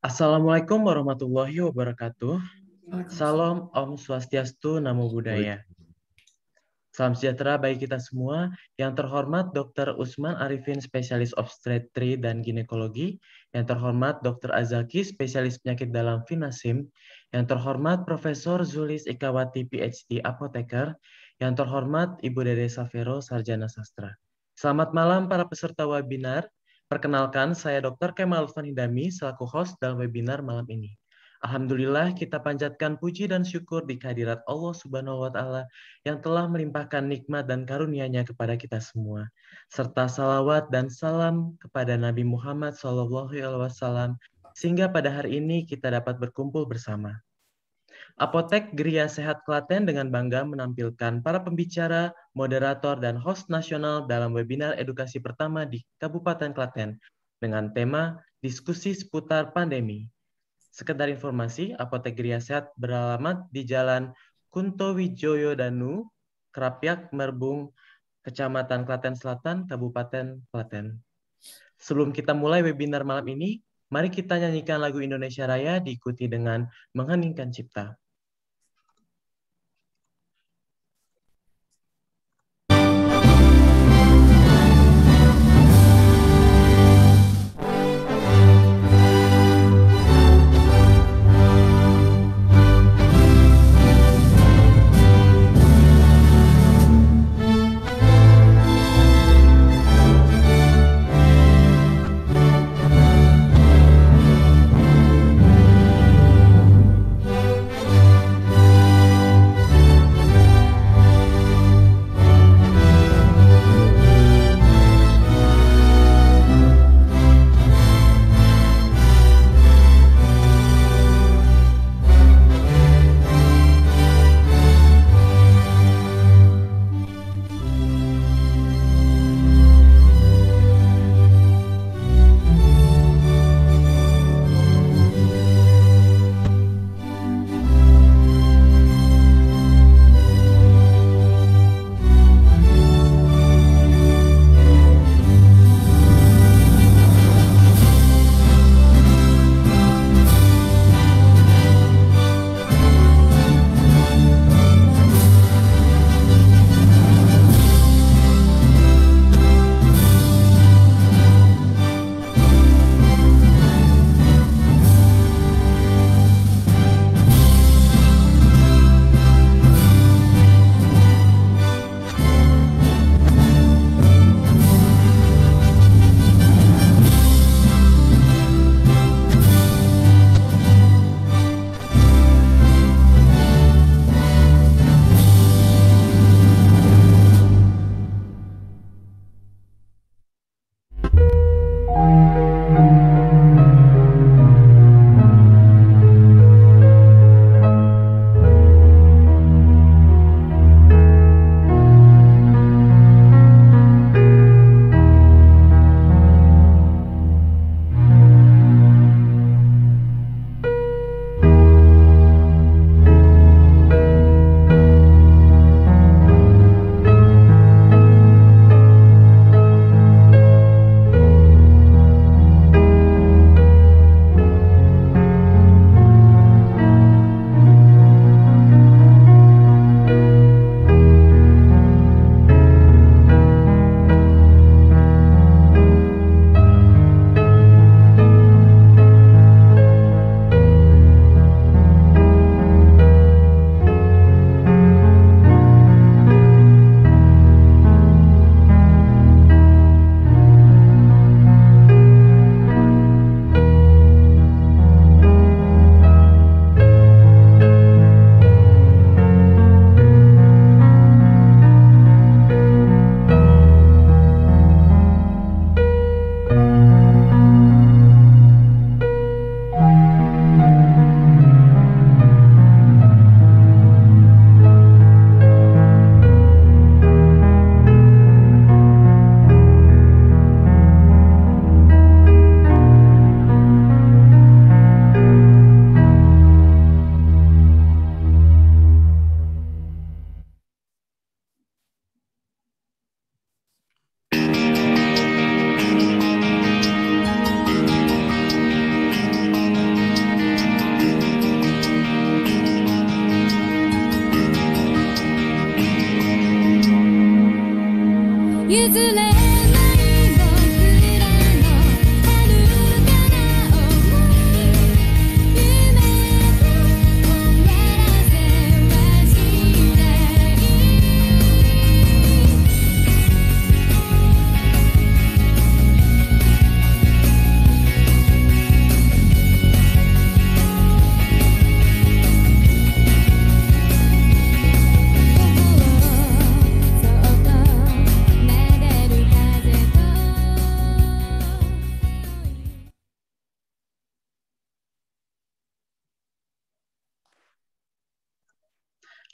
Assalamualaikum warahmatullahi wabarakatuh. Waalaikumsalam. Salam Om Swastiastu, Namo Buddhaya. Salam sejahtera bagi kita semua. Yang terhormat Dr. Usman Arifin, spesialis obstetri dan ginekologi. Yang terhormat Dr. Azaki, spesialis penyakit dalam Finasim. Yang terhormat Profesor Zulis Ikawati, PhD, apoteker. Yang terhormat Ibu Dede Savero, sarjana sastra. Selamat malam para peserta webinar. Perkenalkan, saya Dr. Kemal Fanidami selaku host dalam webinar malam ini. Alhamdulillah kita panjatkan puji dan syukur di kehadirat Allah Subhanahu wa Ta'ala yang telah melimpahkan nikmat dan karunia-Nya kepada kita semua, serta salawat dan salam kepada Nabi Muhammad SAW, sehingga pada hari ini kita dapat berkumpul bersama. Apotek Geria Sehat Klaten dengan bangga menampilkan para pembicara, moderator, dan host nasional dalam webinar edukasi pertama di Kabupaten Klaten dengan tema diskusi seputar pandemi. Sekedar informasi, Apotek Geria Sehat beralamat di Jalan Kunto Wijoyo Danu, Krapyak, Merbung, Kecamatan Klaten Selatan, Kabupaten Klaten. Sebelum kita mulai webinar malam ini, mari kita nyanyikan lagu Indonesia Raya diikuti dengan Mengheningkan Cipta.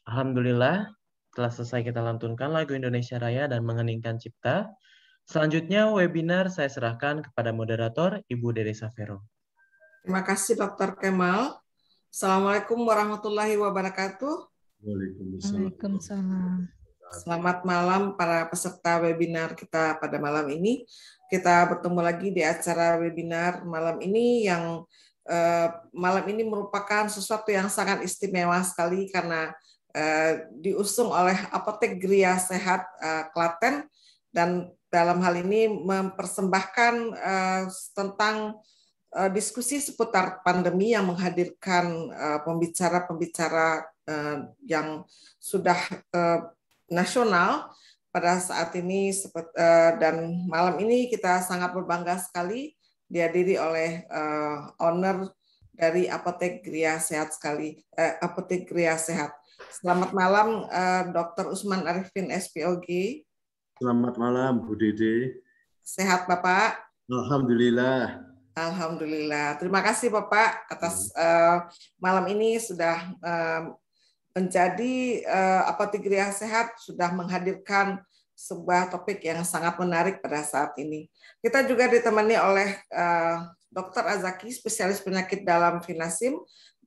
Alhamdulillah, telah selesai kita lantunkan lagu Indonesia Raya dan mengeningkan cipta. Selanjutnya webinar saya serahkan kepada moderator Ibu Dede Safero. Terima kasih Dr. Kemal. Assalamualaikum warahmatullahi wabarakatuh. Waalaikumsalam. Selamat malam para peserta webinar kita pada malam ini. Kita bertemu lagi di acara webinar malam ini yang malam ini merupakan sesuatu yang sangat istimewa sekali karena diusung oleh Apotek Gria Sehat Klaten, dan dalam hal ini mempersembahkan tentang diskusi seputar pandemi yang menghadirkan pembicara-pembicara yang sudah nasional pada saat ini, dan malam ini kita sangat berbangga sekali dihadiri oleh owner dari Apotek Gria Sehat Apotek Gria Sehat. Selamat malam Dr. Usman Arifin SPOG. Selamat malam Bu Dede. Sehat Bapak? Alhamdulillah. Alhamdulillah. Terima kasih Bapak atas malam ini sudah menjadi Apotek Gria Sehat sudah menghadirkan sebuah topik yang sangat menarik pada saat ini. Kita juga ditemani oleh Dr. Azaki, spesialis penyakit dalam Vinasim.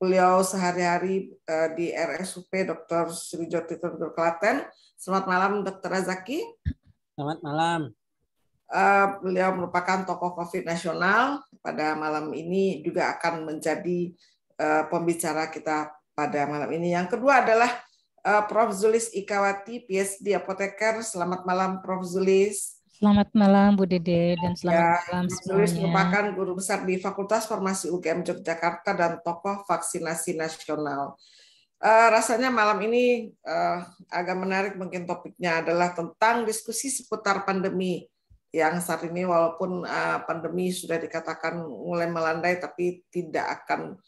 Beliau sehari-hari di RSUP Dr. Srijoti Tengger Klaten. Selamat malam Dr. Azaki. Selamat malam. Beliau merupakan tokoh COVID nasional. Pada malam ini juga akan menjadi pembicara kita pada malam ini. Yang kedua adalah Prof. Zulis Ikawati, PhD Apoteker. Selamat malam Prof. Zulis. Selamat malam Bu Dede dan selamat malam Prof. semuanya. Zulis merupakan guru besar di Fakultas Farmasi UGM Yogyakarta dan tokoh vaksinasi nasional. Rasanya malam ini agak menarik, mungkin topiknya adalah tentang diskusi seputar pandemi yang saat ini walaupun pandemi sudah dikatakan mulai melandai, tapi tidak akan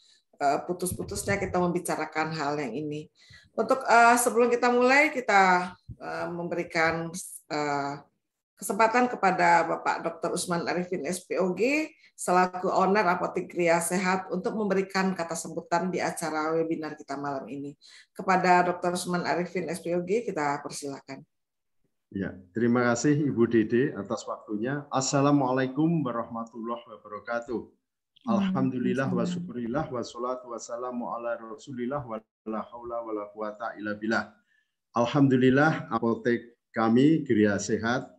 putus-putusnya kita membicarakan hal yang ini. Untuk sebelum kita mulai, kita memberikan kesempatan kepada Bapak Dr. Usman Arifin SPOG selaku owner Apotek Gria Sehat untuk memberikan kata sambutan di acara webinar kita malam ini. Kepada Dr. Usman Arifin SPOG, kita persilakan. Ya, terima kasih Ibu Dede atas waktunya. Assalamualaikum warahmatullahi wabarakatuh. Alhamdulillah wa syukurillah wa salatu wassalamu ala rasulillah wa la haula wa la quwata illa billah. Alhamdulillah apotek kami Gria Sehat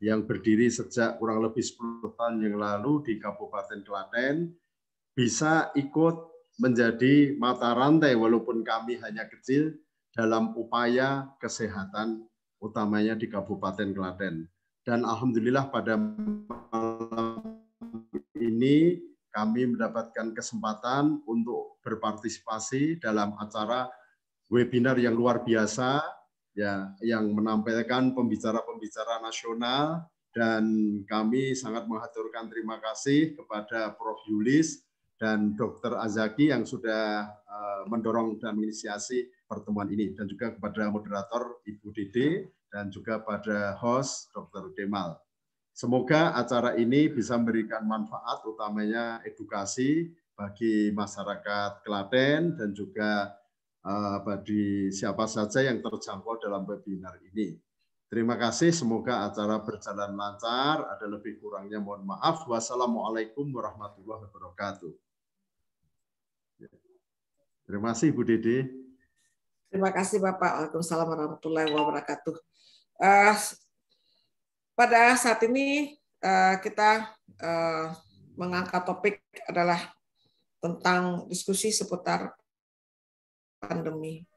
yang berdiri sejak kurang lebih 10 tahun yang lalu di Kabupaten Klaten bisa ikut menjadi mata rantai walaupun kami hanya kecil dalam upaya kesehatan utamanya di Kabupaten Klaten. Dan alhamdulillah pada malam ini kami mendapatkan kesempatan untuk berpartisipasi dalam acara webinar yang luar biasa, ya, yang menampilkan pembicara-pembicara nasional, dan kami sangat mengaturkan terima kasih kepada Prof. Yulis dan Dr. Azaki yang sudah mendorong dan menginisiasi pertemuan ini, dan juga kepada moderator Ibu Dede dan juga pada host Dr. Kemal. Semoga acara ini bisa memberikan manfaat, utamanya edukasi bagi masyarakat Klaten dan juga bagi siapa saja yang terjangkau dalam webinar ini. Terima kasih, semoga acara berjalan lancar. Ada lebih kurangnya mohon maaf. Wassalamualaikum warahmatullahi wabarakatuh. Terima kasih Bu Dede. Terima kasih Bapak. Waalaikumsalam warahmatullahi wabarakatuh. Pada saat ini kita mengangkat topik adalah tentang diskusi seputar pandemi.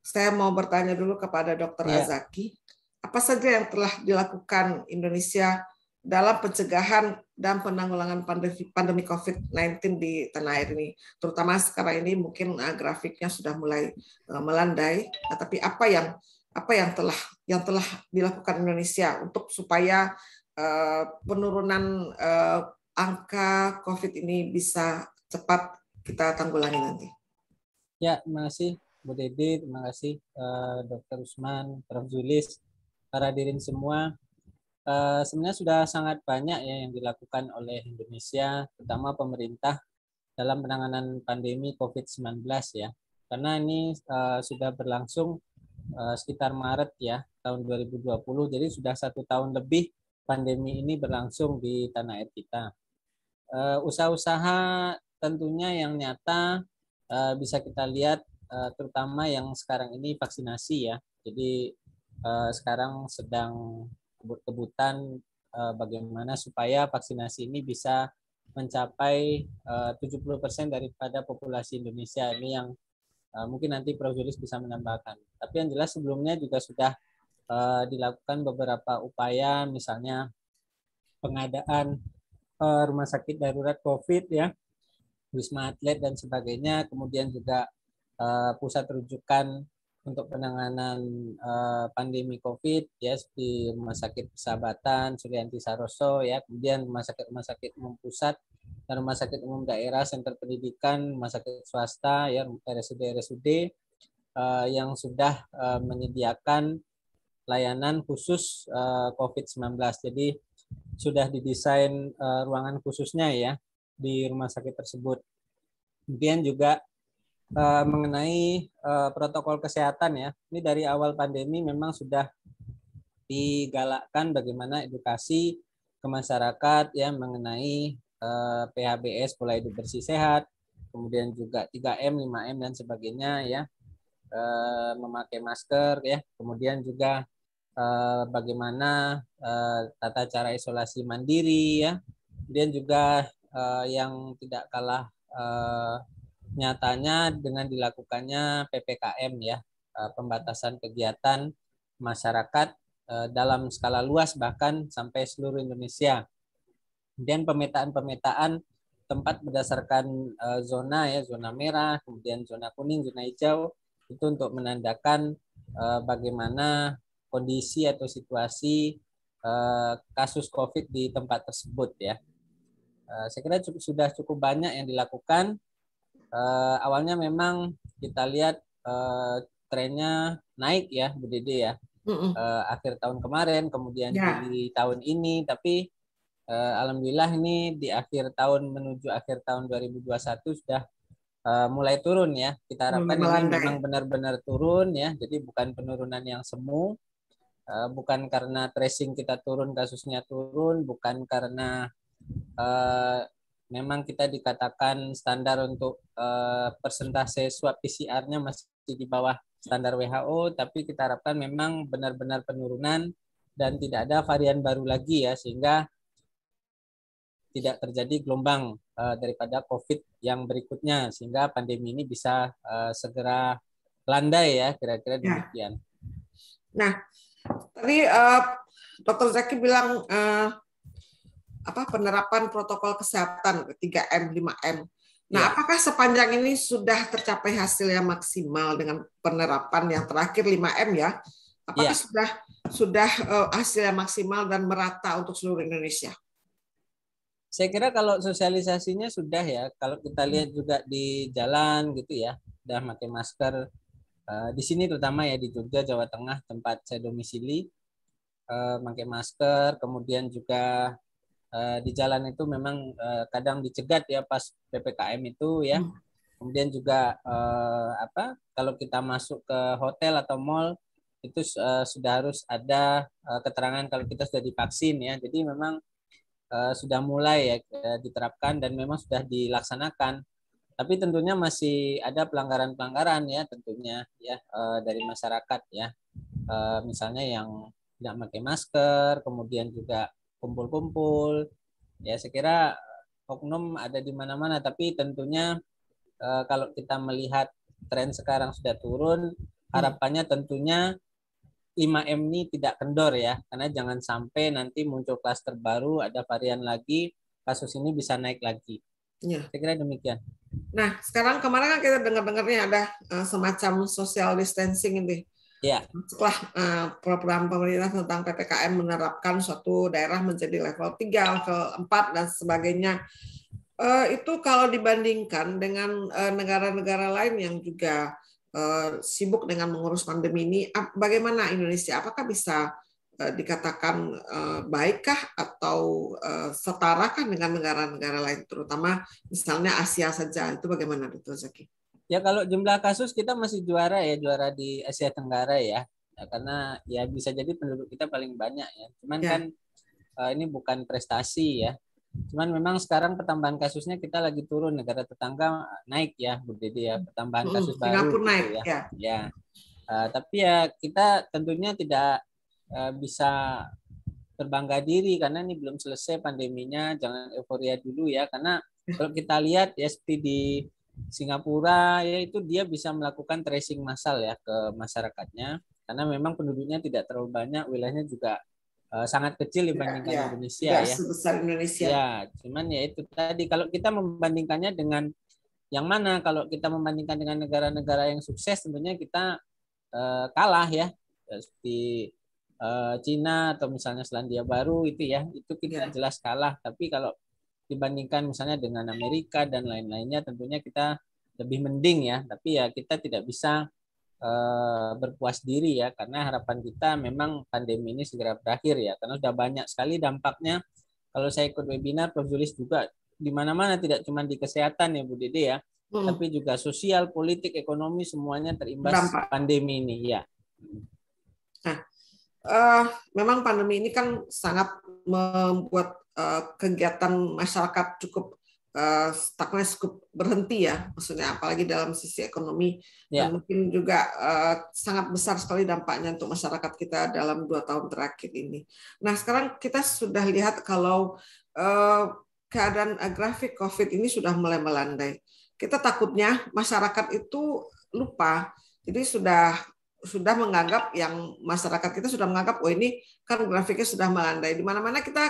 Saya mau bertanya dulu kepada Dr. Azaki, apa saja yang telah dilakukan Indonesia dalam pencegahan dan penanggulangan pandemi COVID-19 di tanah air ini, terutama sekarang ini mungkin grafiknya sudah mulai melandai, tapi apa yang telah dilakukan Indonesia untuk supaya penurunan angka COVID ini bisa cepat kita tanggulangi nanti. Ya, terima kasih Bu Dede, terima kasih Dr. Usman, Prof. Zulis, para hadirin semua. Sebenarnya sudah sangat banyak ya yang dilakukan oleh Indonesia, terutama pemerintah dalam penanganan pandemi COVID-19 ya. karena ini sudah berlangsung sekitar Maret ya tahun 2020, jadi sudah 1 tahun lebih pandemi ini berlangsung di tanah air kita. Usaha-usaha tentunya yang nyata bisa kita lihat, terutama yang sekarang ini vaksinasi ya. Jadi sekarang sedang kebut-kebutan bagaimana supaya vaksinasi ini bisa mencapai 70% daripada populasi Indonesia. Ini yang mungkin nanti Prof. Julius bisa menambahkan. Tapi yang jelas sebelumnya juga sudah dilakukan beberapa upaya, misalnya pengadaan rumah sakit darurat COVID ya, Wisma Atlet dan sebagainya, kemudian juga pusat rujukan untuk penanganan pandemi COVID ya, seperti Rumah Sakit Persahabatan, Sulianti Saroso ya, kemudian rumah sakit umum pusat dan rumah sakit umum daerah, sentra pendidikan, rumah sakit swasta ya, RSUD yang sudah menyediakan layanan khusus COVID-19. Jadi sudah didesain ruangan khususnya ya di rumah sakit tersebut. Kemudian juga mengenai protokol kesehatan ya, ini dari awal pandemi memang sudah digalakkan bagaimana edukasi ke masyarakat ya mengenai PHBS, pola hidup bersih sehat, kemudian juga 3M, 5M dan sebagainya ya, memakai masker ya, kemudian juga bagaimana tata cara isolasi mandiri ya, kemudian juga yang tidak kalah nyatanya dengan dilakukannya PPKM ya, pembatasan kegiatan masyarakat dalam skala luas bahkan sampai seluruh Indonesia. Kemudian pemetaan tempat berdasarkan zona ya, zona merah, kemudian zona kuning, zona hijau, itu untuk menandakan bagaimana kondisi atau situasi kasus COVID di tempat tersebut ya. Saya kira sudah cukup banyak yang dilakukan. Awalnya memang kita lihat trennya naik ya, Bu Dede ya, akhir tahun kemarin, kemudian Juli tahun ini, tapi alhamdulillah ini di akhir tahun menuju akhir tahun 2021 sudah mulai turun ya. Kita harapkan ini memang benar-benar turun ya, jadi bukan penurunan yang semu, bukan karena tracing kita turun, kasusnya turun, bukan karena memang kita dikatakan standar untuk persentase swab PCR-nya masih di bawah standar WHO, tapi kita harapkan memang benar-benar penurunan dan tidak ada varian baru lagi ya, sehingga tidak terjadi gelombang daripada COVID yang berikutnya, sehingga pandemi ini bisa segera landai ya, kira-kira demikian. Nah, tadi Dr. Zaki bilang penerapan protokol kesehatan 3M, 5M. Nah, apakah sepanjang ini sudah tercapai hasil yang maksimal dengan penerapan yang terakhir 5M ya? Apakah sudah hasil yang maksimal dan merata untuk seluruh Indonesia? Saya kira kalau sosialisasinya sudah ya. Kalau kita lihat juga di jalan gitu ya, sudah pakai masker. Di sini terutama ya di Jogja, Jawa Tengah, tempat saya domisili, pakai masker. Kemudian juga di jalan itu memang kadang dicegat ya pas PPKM itu ya. Kemudian juga kalau kita masuk ke hotel atau mall itu sudah harus ada keterangan kalau kita sudah divaksin ya. Jadi memang sudah mulai ya diterapkan dan memang sudah dilaksanakan. Tapi tentunya masih ada pelanggaran-pelanggaran ya tentunya ya dari masyarakat ya. Misalnya yang tidak pakai masker, kemudian juga kumpul-kumpul, ya saya kira oknum ada di mana-mana, tapi tentunya kalau kita melihat tren sekarang sudah turun, harapannya tentunya 5M ini tidak kendor ya, karena jangan sampai nanti muncul klaster baru, ada varian lagi, kasus ini bisa naik lagi. Ya. Saya kira demikian. Nah, sekarang kemarin kan kita dengar-dengarnya ada semacam social distancing ini. Ya. Setelah program pemerintah tentang PPKM menerapkan suatu daerah menjadi level 3, level 4, dan sebagainya. Itu kalau dibandingkan dengan negara-negara lain yang juga sibuk dengan mengurus pandemi ini, bagaimana Indonesia? Apakah bisa dikatakan baikkah atau setarakah dengan negara-negara lain, terutama misalnya Asia saja? Itu bagaimana, Dr. Zaki? Ya kalau jumlah kasus kita masih juara ya, juara di Asia Tenggara ya. Ya, karena ya bisa jadi penduduk kita paling banyak ya. Cuman kan ini bukan prestasi ya. Cuman memang sekarang pertambahan kasusnya kita lagi turun, negara tetangga naik ya, Bu Dede ya, pertambahan kasus baru Singapura naik gitu ya. ya. Ya. Tapi ya kita tentunya tidak bisa berbangga diri karena ini belum selesai pandeminya, jangan euforia dulu ya, karena kalau kita lihat ya seperti di Singapura ya itu dia bisa melakukan tracing massal ya ke masyarakatnya karena memang penduduknya tidak terlalu banyak, wilayahnya juga sangat kecil dibandingkan Indonesia tidak ya. sebesar Indonesia. Ya, cuman ya itu tadi kalau kita membandingkannya dengan yang mana, kalau kita membandingkan dengan negara-negara yang sukses tentunya kita kalah ya, seperti Cina atau misalnya Selandia Baru itu ya, itu kita jelas kalah. Tapi kalau dibandingkan misalnya dengan Amerika dan lain-lainnya tentunya kita lebih mending ya, tapi ya kita tidak bisa berpuas diri ya, karena harapan kita memang pandemi ini segera berakhir ya, karena sudah banyak sekali dampaknya. Kalau saya ikut webinar Prof. Julis juga di mana-mana, tidak cuma di kesehatan ya Bu Dede ya, tapi juga sosial, politik, ekonomi semuanya terimbas pandemi ini ya. Nah, memang pandemi ini kan sangat membuat kegiatan masyarakat cukup stagnan, cukup berhenti ya, maksudnya apalagi dalam sisi ekonomi dan mungkin juga sangat besar sekali dampaknya untuk masyarakat kita dalam 2 tahun terakhir ini. Nah sekarang kita sudah lihat kalau keadaan grafik COVID ini sudah mulai melandai. Kita takutnya masyarakat itu lupa, jadi sudah menganggap, yang masyarakat kita sudah menganggap, oh ini kan grafiknya sudah melandai. Di mana-mana kita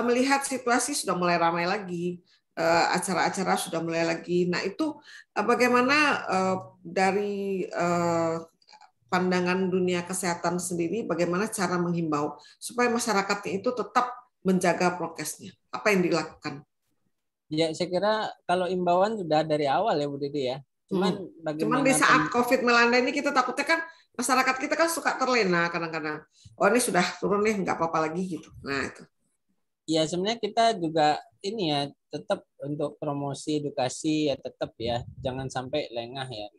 melihat situasi sudah mulai ramai lagi, acara-acara sudah mulai lagi. Nah itu bagaimana dari pandangan dunia kesehatan sendiri, bagaimana cara menghimbau supaya masyarakatnya itu tetap menjaga prokesnya? Apa yang dilakukan? Ya saya kira kalau imbauan sudah dari awal ya Bu Dede ya. Cuman di saat COVID melanda ini kita takutnya kan masyarakat kita kan suka terlena kadang-kadang. Oh ini sudah turun nih, nggak apa-apa lagi gitu. Nah itu. Ya sebenarnya kita juga ini ya tetap untuk promosi edukasi ya tetap ya, jangan sampai lengah ya,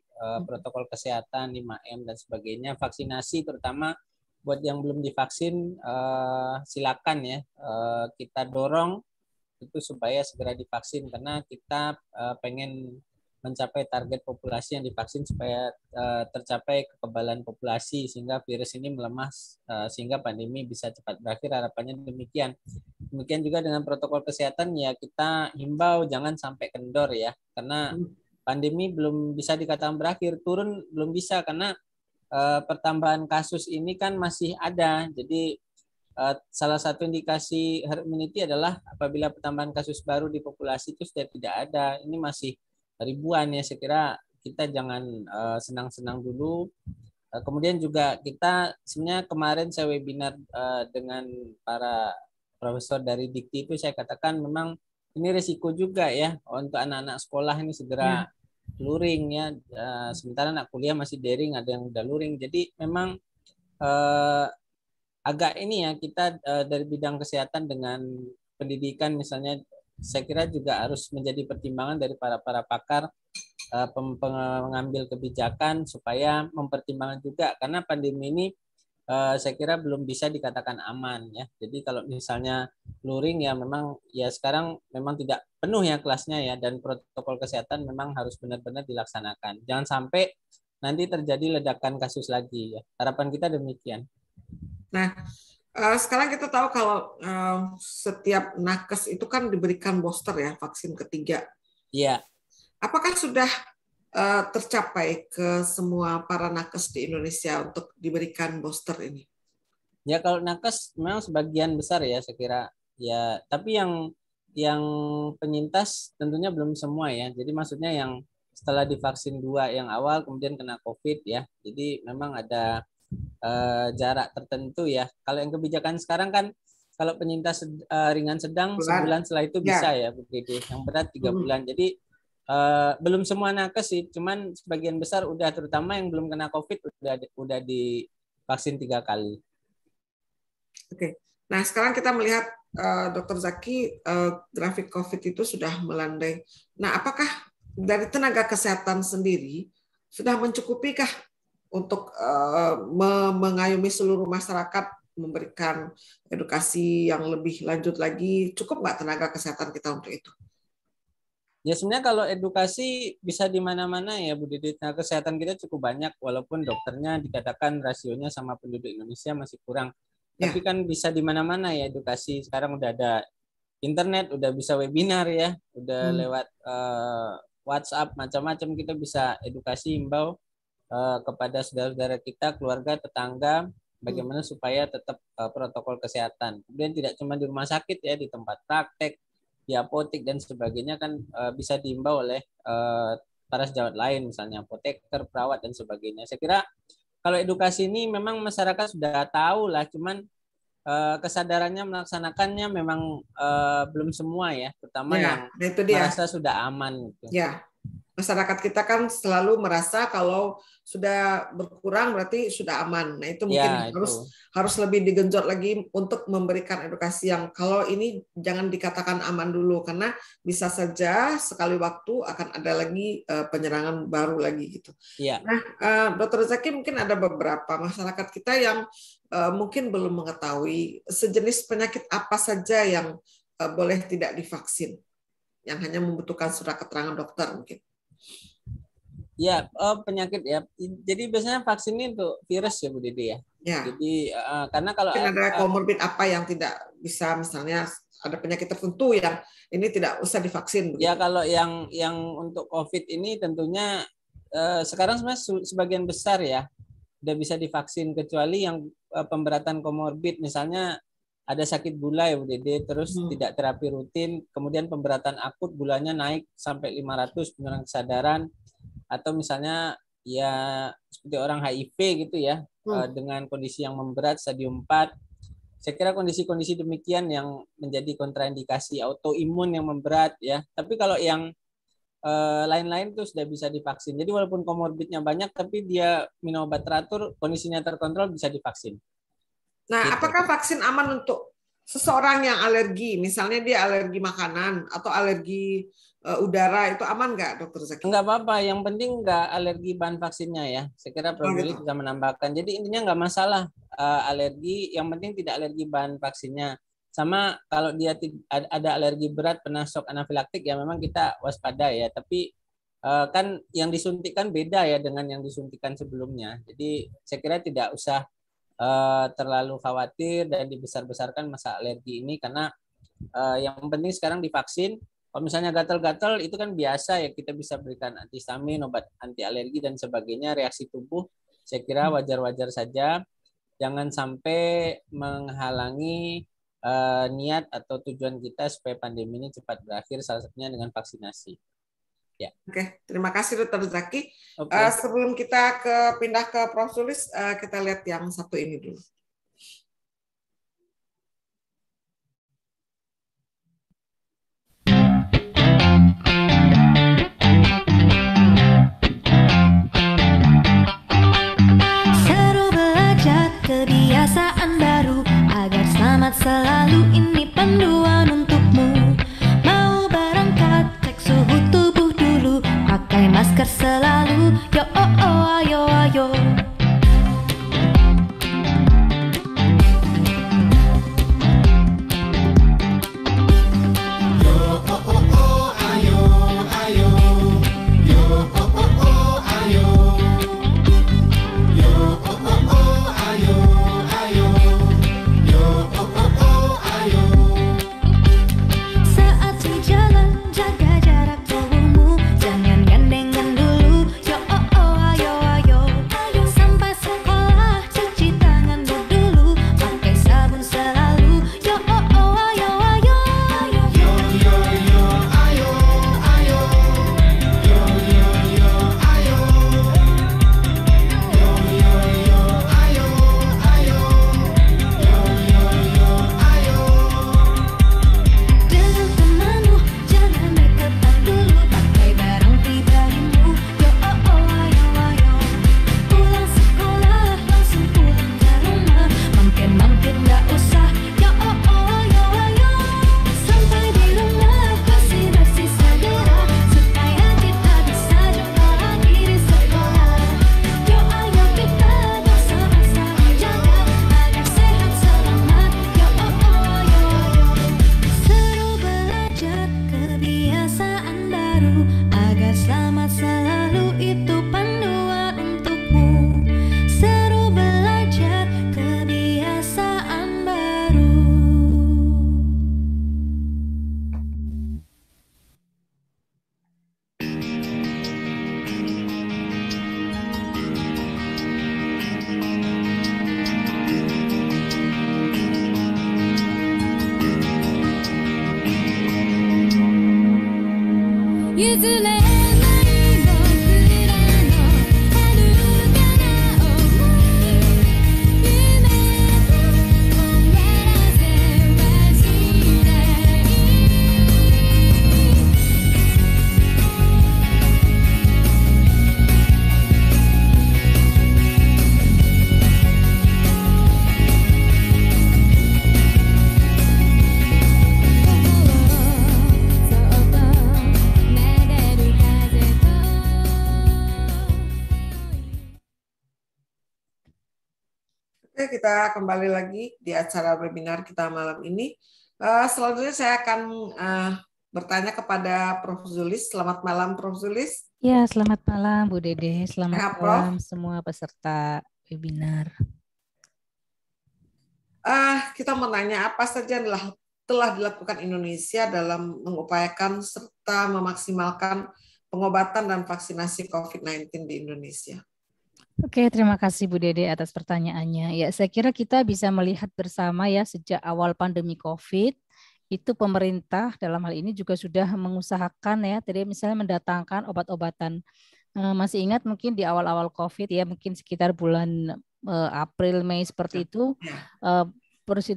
protokol kesehatan 5M dan sebagainya, vaksinasi terutama buat yang belum divaksin silakan ya, kita dorong itu supaya segera divaksin karena kita pengen mencapai target populasi yang divaksin supaya tercapai kekebalan populasi sehingga virus ini melemah sehingga pandemi bisa cepat berakhir, harapannya demikian. Demikian juga dengan protokol kesehatan ya kita himbau jangan sampai kendor ya, karena pandemi belum bisa dikatakan berakhir, turun belum bisa karena pertambahan kasus ini kan masih ada. Jadi salah satu indikasi herd immunity adalah apabila pertambahan kasus baru di populasi itu sudah tidak ada. Ini masih ribuan ya, saya kira kita jangan senang-senang dulu. Kemudian juga kita sebenarnya kemarin saya webinar dengan para profesor dari Dikti itu saya katakan memang ini risiko juga ya untuk anak-anak sekolah ini segera luring ya, sementara anak kuliah masih daring, ada yang udah luring. Jadi memang agak ini ya kita dari bidang kesehatan dengan pendidikan misalnya, saya kira juga harus menjadi pertimbangan dari para pakar pengambil kebijakan supaya mempertimbangkan juga, karena pandemi ini saya kira belum bisa dikatakan aman ya. Jadi kalau misalnya luring ya memang ya sekarang memang tidak penuh ya kelasnya ya, dan protokol kesehatan memang harus benar-benar dilaksanakan. Jangan sampai nanti terjadi ledakan kasus lagi ya. Harapan kita demikian. Nah, sekarang kita tahu kalau setiap nakes itu kan diberikan booster ya, vaksin ketiga. Iya. Apakah sudah tercapai ke semua para nakes di Indonesia untuk diberikan booster ini? Ya kalau nakes memang sebagian besar ya saya kira ya, tapi yang penyintas tentunya belum semua ya. Jadi maksudnya yang setelah divaksin 2 yang awal kemudian kena COVID ya. Jadi memang ada jarak tertentu ya. Kalau yang kebijakan sekarang kan kalau penyintas ringan sedang sebulan setelah itu bisa ya Bu Dede. Yang berat 3 bulan. Jadi belum semua nakes sih, cuman sebagian besar udah, terutama yang belum kena COVID udah divaksin 3 kali. Oke. Nah sekarang kita melihat Dr. Zaki, grafik COVID itu sudah melandai. Nah apakah dari tenaga kesehatan sendiri sudah mencukupikah untuk mengayomi seluruh masyarakat, memberikan edukasi yang lebih lanjut lagi? Cukup nggak tenaga kesehatan kita untuk itu? Ya sebenarnya kalau edukasi bisa di mana-mana ya Bu Dede. Tenaga kesehatan kita cukup banyak, walaupun dokternya dikatakan rasionya sama penduduk Indonesia masih kurang. Ya. Tapi kan bisa di mana-mana ya edukasi. Sekarang udah ada internet, udah bisa webinar ya, udah lewat WhatsApp, macam-macam kita bisa edukasi, himbau kepada saudara-saudara kita, keluarga, tetangga, bagaimana supaya tetap protokol kesehatan. Kemudian tidak cuma di rumah sakit ya, di tempat praktek, di apotek dan sebagainya kan bisa diimbau oleh para sejawat lain, misalnya apoteker, perawat dan sebagainya. Saya kira kalau edukasi ini memang masyarakat sudah tahu lah, cuman kesadarannya melaksanakannya memang belum semua ya, terutama ya, yang itu dia. merasa sudah aman. Gitu. Ya, masyarakat kita kan selalu merasa kalau sudah berkurang berarti sudah aman. Nah itu mungkin Ya, harus lebih digenjot lagi untuk memberikan edukasi yang kalau ini jangan dikatakan aman dulu, karena bisa saja sekali waktu akan ada lagi penyerangan baru lagi gitu. Ya. Nah, Dr. Zaki, mungkin ada beberapa masyarakat kita yang mungkin belum mengetahui sejenis penyakit apa saja yang boleh tidak divaksin, yang hanya membutuhkan surat keterangan dokter mungkin. Ya, penyakit ya. Jadi biasanya vaksin ini untuk virus ya Bu Dede ya. Ya. Jadi karena kalau ada komorbid apa yang tidak bisa, misalnya ada penyakit tertentu yang ini tidak usah divaksin. Begitu. Ya kalau yang untuk COVID ini tentunya sekarang sebenarnya sebagian besar ya udah bisa divaksin, kecuali yang pemberatan komorbid, misalnya ada sakit gula ya Bu Dede, terus tidak terapi rutin, kemudian pemberatan akut gulanya naik sampai 500, penurunan kesadaran, atau misalnya ya seperti orang HIV gitu ya, dengan kondisi yang memberat stadium 4. Saya kira kondisi-kondisi demikian yang menjadi kontraindikasi, autoimun yang memberat ya. Tapi kalau yang lain-lain itu sudah bisa divaksin. Jadi walaupun komorbidnya banyak tapi dia minum obat teratur, kondisinya terkontrol, bisa divaksin. Nah, gitu. Apakah vaksin aman untuk seseorang yang alergi, misalnya dia alergi makanan atau alergi udara, itu aman nggak, Dokter Zaki? Nggak apa-apa, yang penting nggak alergi bahan vaksinnya ya. Saya kira Prof. Willy bisa menambahkan. Jadi intinya nggak masalah alergi, yang penting tidak alergi bahan vaksinnya. Sama kalau dia ada alergi berat, pernah shock anafilaktik, ya memang kita waspada ya. Tapi kan yang disuntikan beda ya dengan yang disuntikan sebelumnya. Jadi saya kira tidak usah terlalu khawatir dan dibesar-besarkan masalah alergi ini, karena yang penting sekarang divaksin. Kalau misalnya gatal-gatal itu kan biasa ya, kita bisa berikan antihistamin, obat anti alergi dan sebagainya, reaksi tubuh saya kira wajar-wajar saja. Jangan sampai menghalangi niat atau tujuan kita supaya pandemi ini cepat berakhir, salah satunya dengan vaksinasi. Ya. Oke, terima kasih Dr. Zaki. Oke. Sebelum kita pindah ke Prof. Sulis, kita lihat yang satu ini dulu. Seru belajar kebiasaan baru agar selamat selalu, ini panduan untukmu. Mau berangkat, cek suhu tubuh dulu, pakai masker selalu, yo oh oh ayo ayo. Oke, kita kembali lagi di acara webinar kita malam ini. Selanjutnya saya akan bertanya kepada Prof. Zulis. Selamat malam, Prof. Zulis. Ya, selamat malam Bu Dede. Selamat Sehat, malam Prof. semua peserta webinar. Kita menanya apa saja telah dilakukan Indonesia dalam mengupayakan serta memaksimalkan pengobatan dan vaksinasi COVID-19 di Indonesia. Oke, terima kasih Bu Dede atas pertanyaannya. Ya, saya kira kita bisa melihat bersama ya sejak awal pandemi COVID, itu pemerintah dalam hal ini juga sudah mengusahakan ya, tadi misalnya mendatangkan obat-obatan. Masih ingat mungkin di awal-awal COVID ya, mungkin sekitar bulan April, Mei seperti itu,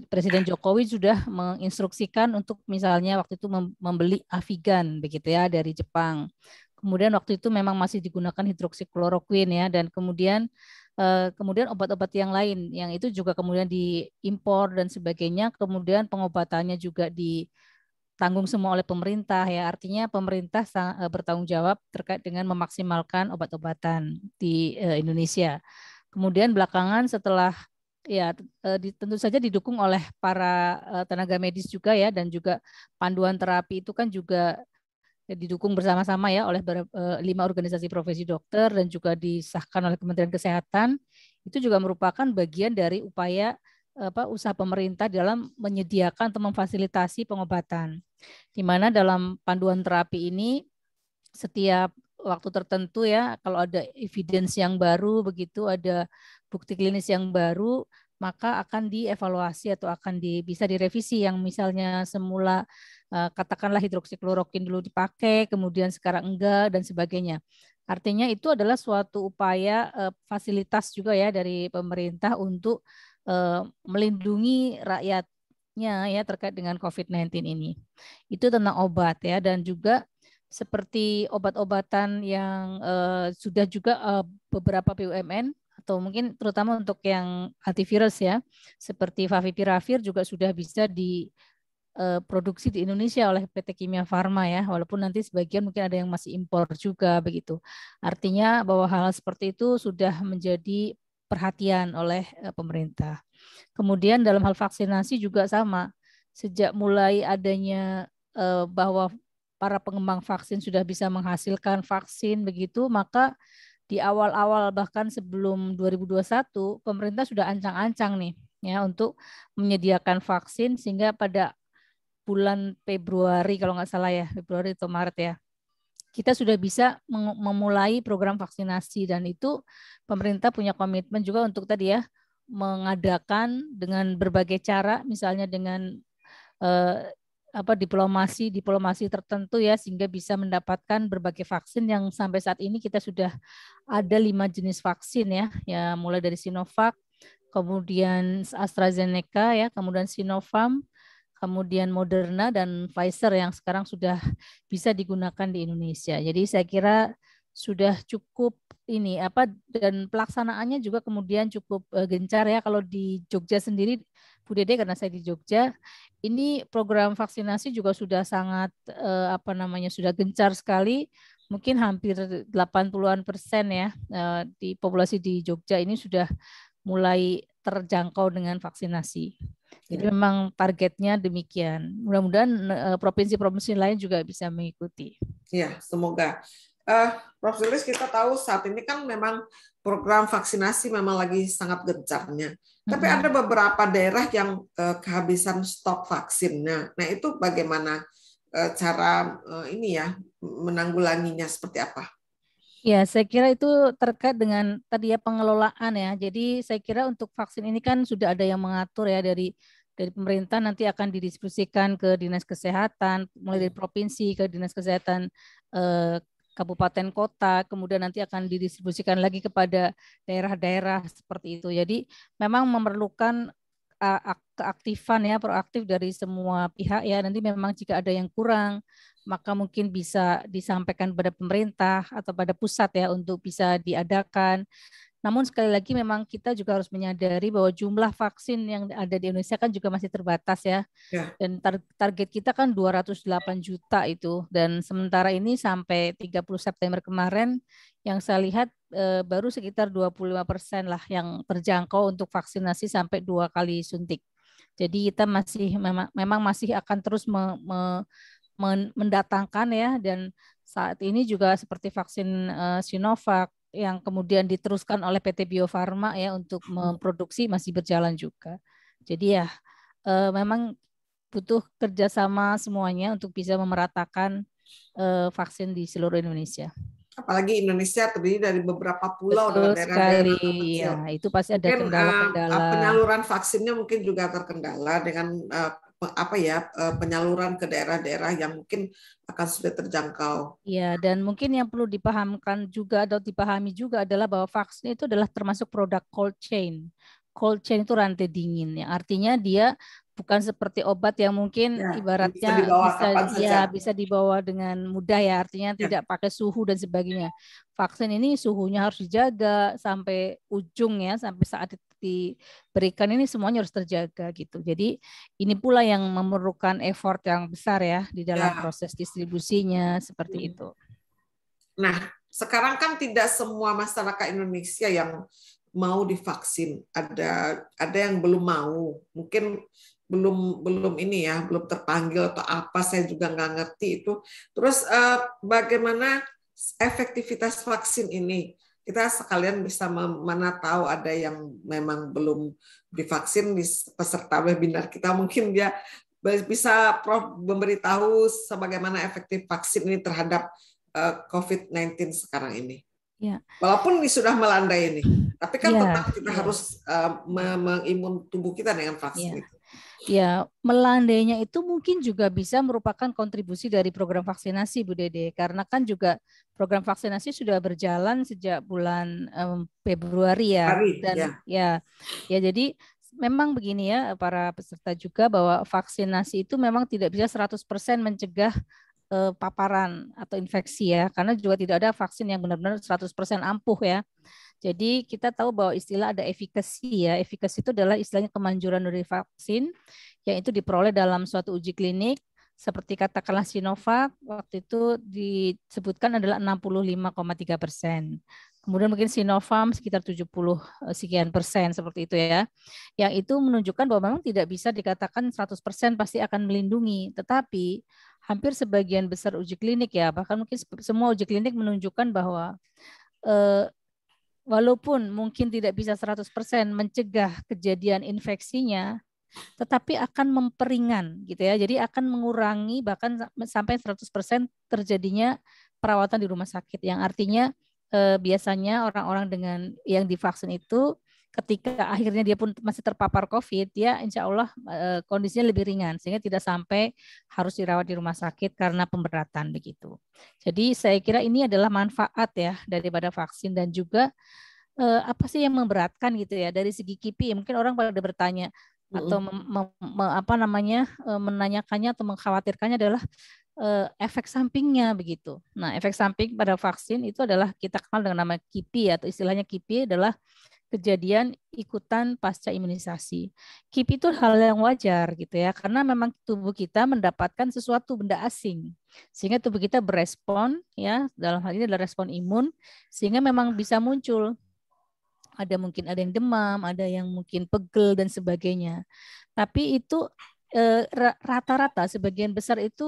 Presiden Jokowi sudah menginstruksikan untuk misalnya waktu itu membeli Avigan begitu ya dari Jepang. Kemudian waktu itu memang masih digunakan hidroksikloroquine ya, dan kemudian obat-obat yang lain yang itu juga kemudian diimpor dan sebagainya. Kemudian pengobatannya juga ditanggung semua oleh pemerintah ya. Artinya pemerintah bertanggung jawab terkait dengan memaksimalkan obat-obatan di Indonesia. Kemudian belakangan setelah ya tentu saja didukung oleh para tenaga medis juga ya, dan juga panduan terapi itu kan juga didukung bersama-sama ya oleh 5 organisasi profesi dokter dan juga disahkan oleh Kementerian Kesehatan. Itu juga merupakan bagian dari upaya usaha pemerintah dalam menyediakan atau memfasilitasi pengobatan. Di mana dalam panduan terapi ini setiap waktu tertentu ya, kalau ada evidence yang baru begitu, ada bukti klinis yang baru, maka akan dievaluasi atau akan bisa direvisi yang misalnya semula katakanlah hidroksikloroquine dulu dipakai, kemudian sekarang enggak dan sebagainya. Artinya itu adalah suatu upaya fasilitas juga ya dari pemerintah untuk melindungi rakyatnya ya terkait dengan COVID-19 ini. Itu tentang obat ya, dan juga seperti obat-obatan yang sudah juga beberapa BUMN atau mungkin terutama untuk yang antivirus ya, seperti Favipiravir juga sudah bisa diproduksi di Indonesia oleh PT Kimia Farma ya, walaupun nanti sebagian mungkin ada yang masih impor juga begitu. Artinya bahwa hal seperti itu sudah menjadi perhatian oleh pemerintah. Kemudian dalam hal vaksinasi juga sama, sejak mulai adanya bahwa para pengembang vaksin sudah bisa menghasilkan vaksin begitu, maka di awal-awal bahkan sebelum 2021 pemerintah sudah ancang-ancang nih ya untuk menyediakan vaksin, sehingga pada bulan Februari kalau nggak salah ya, Februari atau Maret ya, kita sudah bisa memulai program vaksinasi, dan itu pemerintah punya komitmen juga untuk tadi ya mengadakan dengan berbagai cara, misalnya dengan diplomasi tertentu ya, sehingga bisa mendapatkan berbagai vaksin yang sampai saat ini kita sudah ada 5 jenis vaksin ya mulai dari Sinovac, kemudian AstraZeneca ya, kemudian Sinopharm, kemudian Moderna dan Pfizer yang sekarang sudah bisa digunakan di Indonesia. Jadi saya kira sudah cukup ini dan pelaksanaannya juga kemudian cukup gencar ya. Kalau di Jogja sendiri Bu Dede, karena saya di Jogja, ini program vaksinasi juga sudah sangat sudah gencar sekali. Mungkin hampir 80% ya di populasi di Jogja ini sudah mulai terjangkau dengan vaksinasi. Jadi memang targetnya demikian. Mudah-mudahan provinsi-provinsi lain juga bisa mengikuti. Ya, semoga. Prof. Zulis, kita tahu saat ini kan memang program vaksinasi memang lagi sangat gencarnya. Tapi ada beberapa daerah yang kehabisan stok vaksinnya. Nah, itu bagaimana cara menanggulanginya, seperti apa? Ya, saya kira itu terkait dengan tadi ya pengelolaan ya. Jadi saya kira untuk vaksin ini kan sudah ada yang mengatur ya dari pemerintah, nanti akan didistribusikan ke dinas kesehatan, mulai dari provinsi ke dinas kesehatan kabupaten kota, kemudian nanti akan didistribusikan lagi kepada daerah-daerah seperti itu. Jadi memang memerlukan keaktifan ya, proaktif dari semua pihak ya. Nanti memang jika ada yang kurang, maka mungkin bisa disampaikan pada pemerintah atau pada pusat ya untuk bisa diadakan. Namun sekali lagi memang kita juga harus menyadari bahwa jumlah vaksin yang ada di Indonesia kan juga masih terbatas ya. Dan target kita kan 208 juta itu. Dan sementara ini sampai 30 September kemarin yang saya lihat baru sekitar 25% lah yang terjangkau untuk vaksinasi sampai 2 kali suntik. Jadi kita masih memang masih akan terus mendatangkan ya, dan saat ini juga seperti vaksin Sinovac yang kemudian diteruskan oleh PT Bio Farma ya untuk memproduksi masih berjalan juga. Jadi ya memang butuh kerjasama semuanya untuk bisa memeratakan vaksin di seluruh Indonesia. Apalagi Indonesia terdiri dari beberapa pulau Betul dan daerah-daerah kecil. Ya, itu pasti ada kendala-kendala. Penyaluran vaksinnya mungkin juga terkendala dengan penyaluran ke daerah-daerah yang mungkin akan sulit terjangkau. Ya, dan mungkin yang perlu dipahamkan juga atau dipahami juga adalah bahwa vaksin itu adalah termasuk produk cold chain. Cold chain itu rantai dingin, yang artinya dia bukan seperti obat yang mungkin ibaratnya bisa dibawa dengan mudah ya, artinya tidak pakai suhu dan sebagainya. Vaksin ini suhunya harus dijaga sampai ujung ya, sampai saat diberikan ini semuanya harus terjaga gitu. Jadi ini pula yang memerlukan effort yang besar ya di dalam proses distribusinya seperti itu. Nah, sekarang kan tidak semua masyarakat Indonesia yang mau divaksin, ada yang belum mau, mungkin belum ini ya, belum terpanggil atau apa, saya juga nggak ngerti itu. Terus bagaimana efektivitas vaksin ini? Kita sekalian bisa mana tahu ada yang memang belum divaksin di peserta webinar kita, mungkin dia bisa Prof memberitahu sebagaimana efektif vaksin ini terhadap COVID-19 sekarang ini. Ya. Walaupun ini sudah melandai ini, tapi kan tetap kita harus mengimun tubuh kita dengan vaksin itu. Ya, melandainya itu mungkin juga bisa merupakan kontribusi dari program vaksinasi, Bu Dede, karena kan juga program vaksinasi sudah berjalan sejak bulan Februari ya, dan jadi memang begini ya para peserta juga bahwa vaksinasi itu memang tidak bisa 100% mencegah paparan atau infeksi ya, karena juga tidak ada vaksin yang benar-benar 100% ampuh ya. Jadi kita tahu bahwa istilah ada efikasi ya. Efikasi itu adalah istilahnya kemanjuran dari vaksin yang itu diperoleh dalam suatu uji klinik seperti katakanlah Sinovac waktu itu disebutkan adalah 65,3%. Kemudian mungkin Sinopharm sekitar 70 sekian persen seperti itu ya. Yang itu menunjukkan bahwa memang tidak bisa dikatakan 100% pasti akan melindungi, tetapi hampir sebagian besar uji klinik ya, bahkan mungkin semua uji klinik menunjukkan bahwa walaupun mungkin tidak bisa 100% mencegah kejadian infeksinya, tetapi akan memperingan gitu ya. Jadi akan mengurangi bahkan sampai 100% terjadinya perawatan di rumah sakit, yang artinya biasanya orang-orang dengan yang divaksin itu ketika akhirnya dia pun masih terpapar COVID, ya insya Allah kondisinya lebih ringan sehingga tidak sampai harus dirawat di rumah sakit karena pemberatan begitu. Jadi saya kira ini adalah manfaat ya daripada vaksin, dan juga apa sih yang memberatkan gitu ya dari segi KIPI. Mungkin orang pada bertanya atau menanyakannya atau mengkhawatirkannya adalah efek sampingnya begitu. Nah, efek samping pada vaksin itu adalah kita kenal dengan nama KIPI atau istilahnya KIPI adalah kejadian ikutan pasca imunisasi. KIPI itu hal yang wajar gitu ya, karena memang tubuh kita mendapatkan sesuatu benda asing sehingga tubuh kita berespon ya, dalam hal ini adalah respon imun, sehingga memang bisa muncul mungkin ada yang demam, ada yang mungkin pegel dan sebagainya. Tapi itu rata-rata sebagian besar itu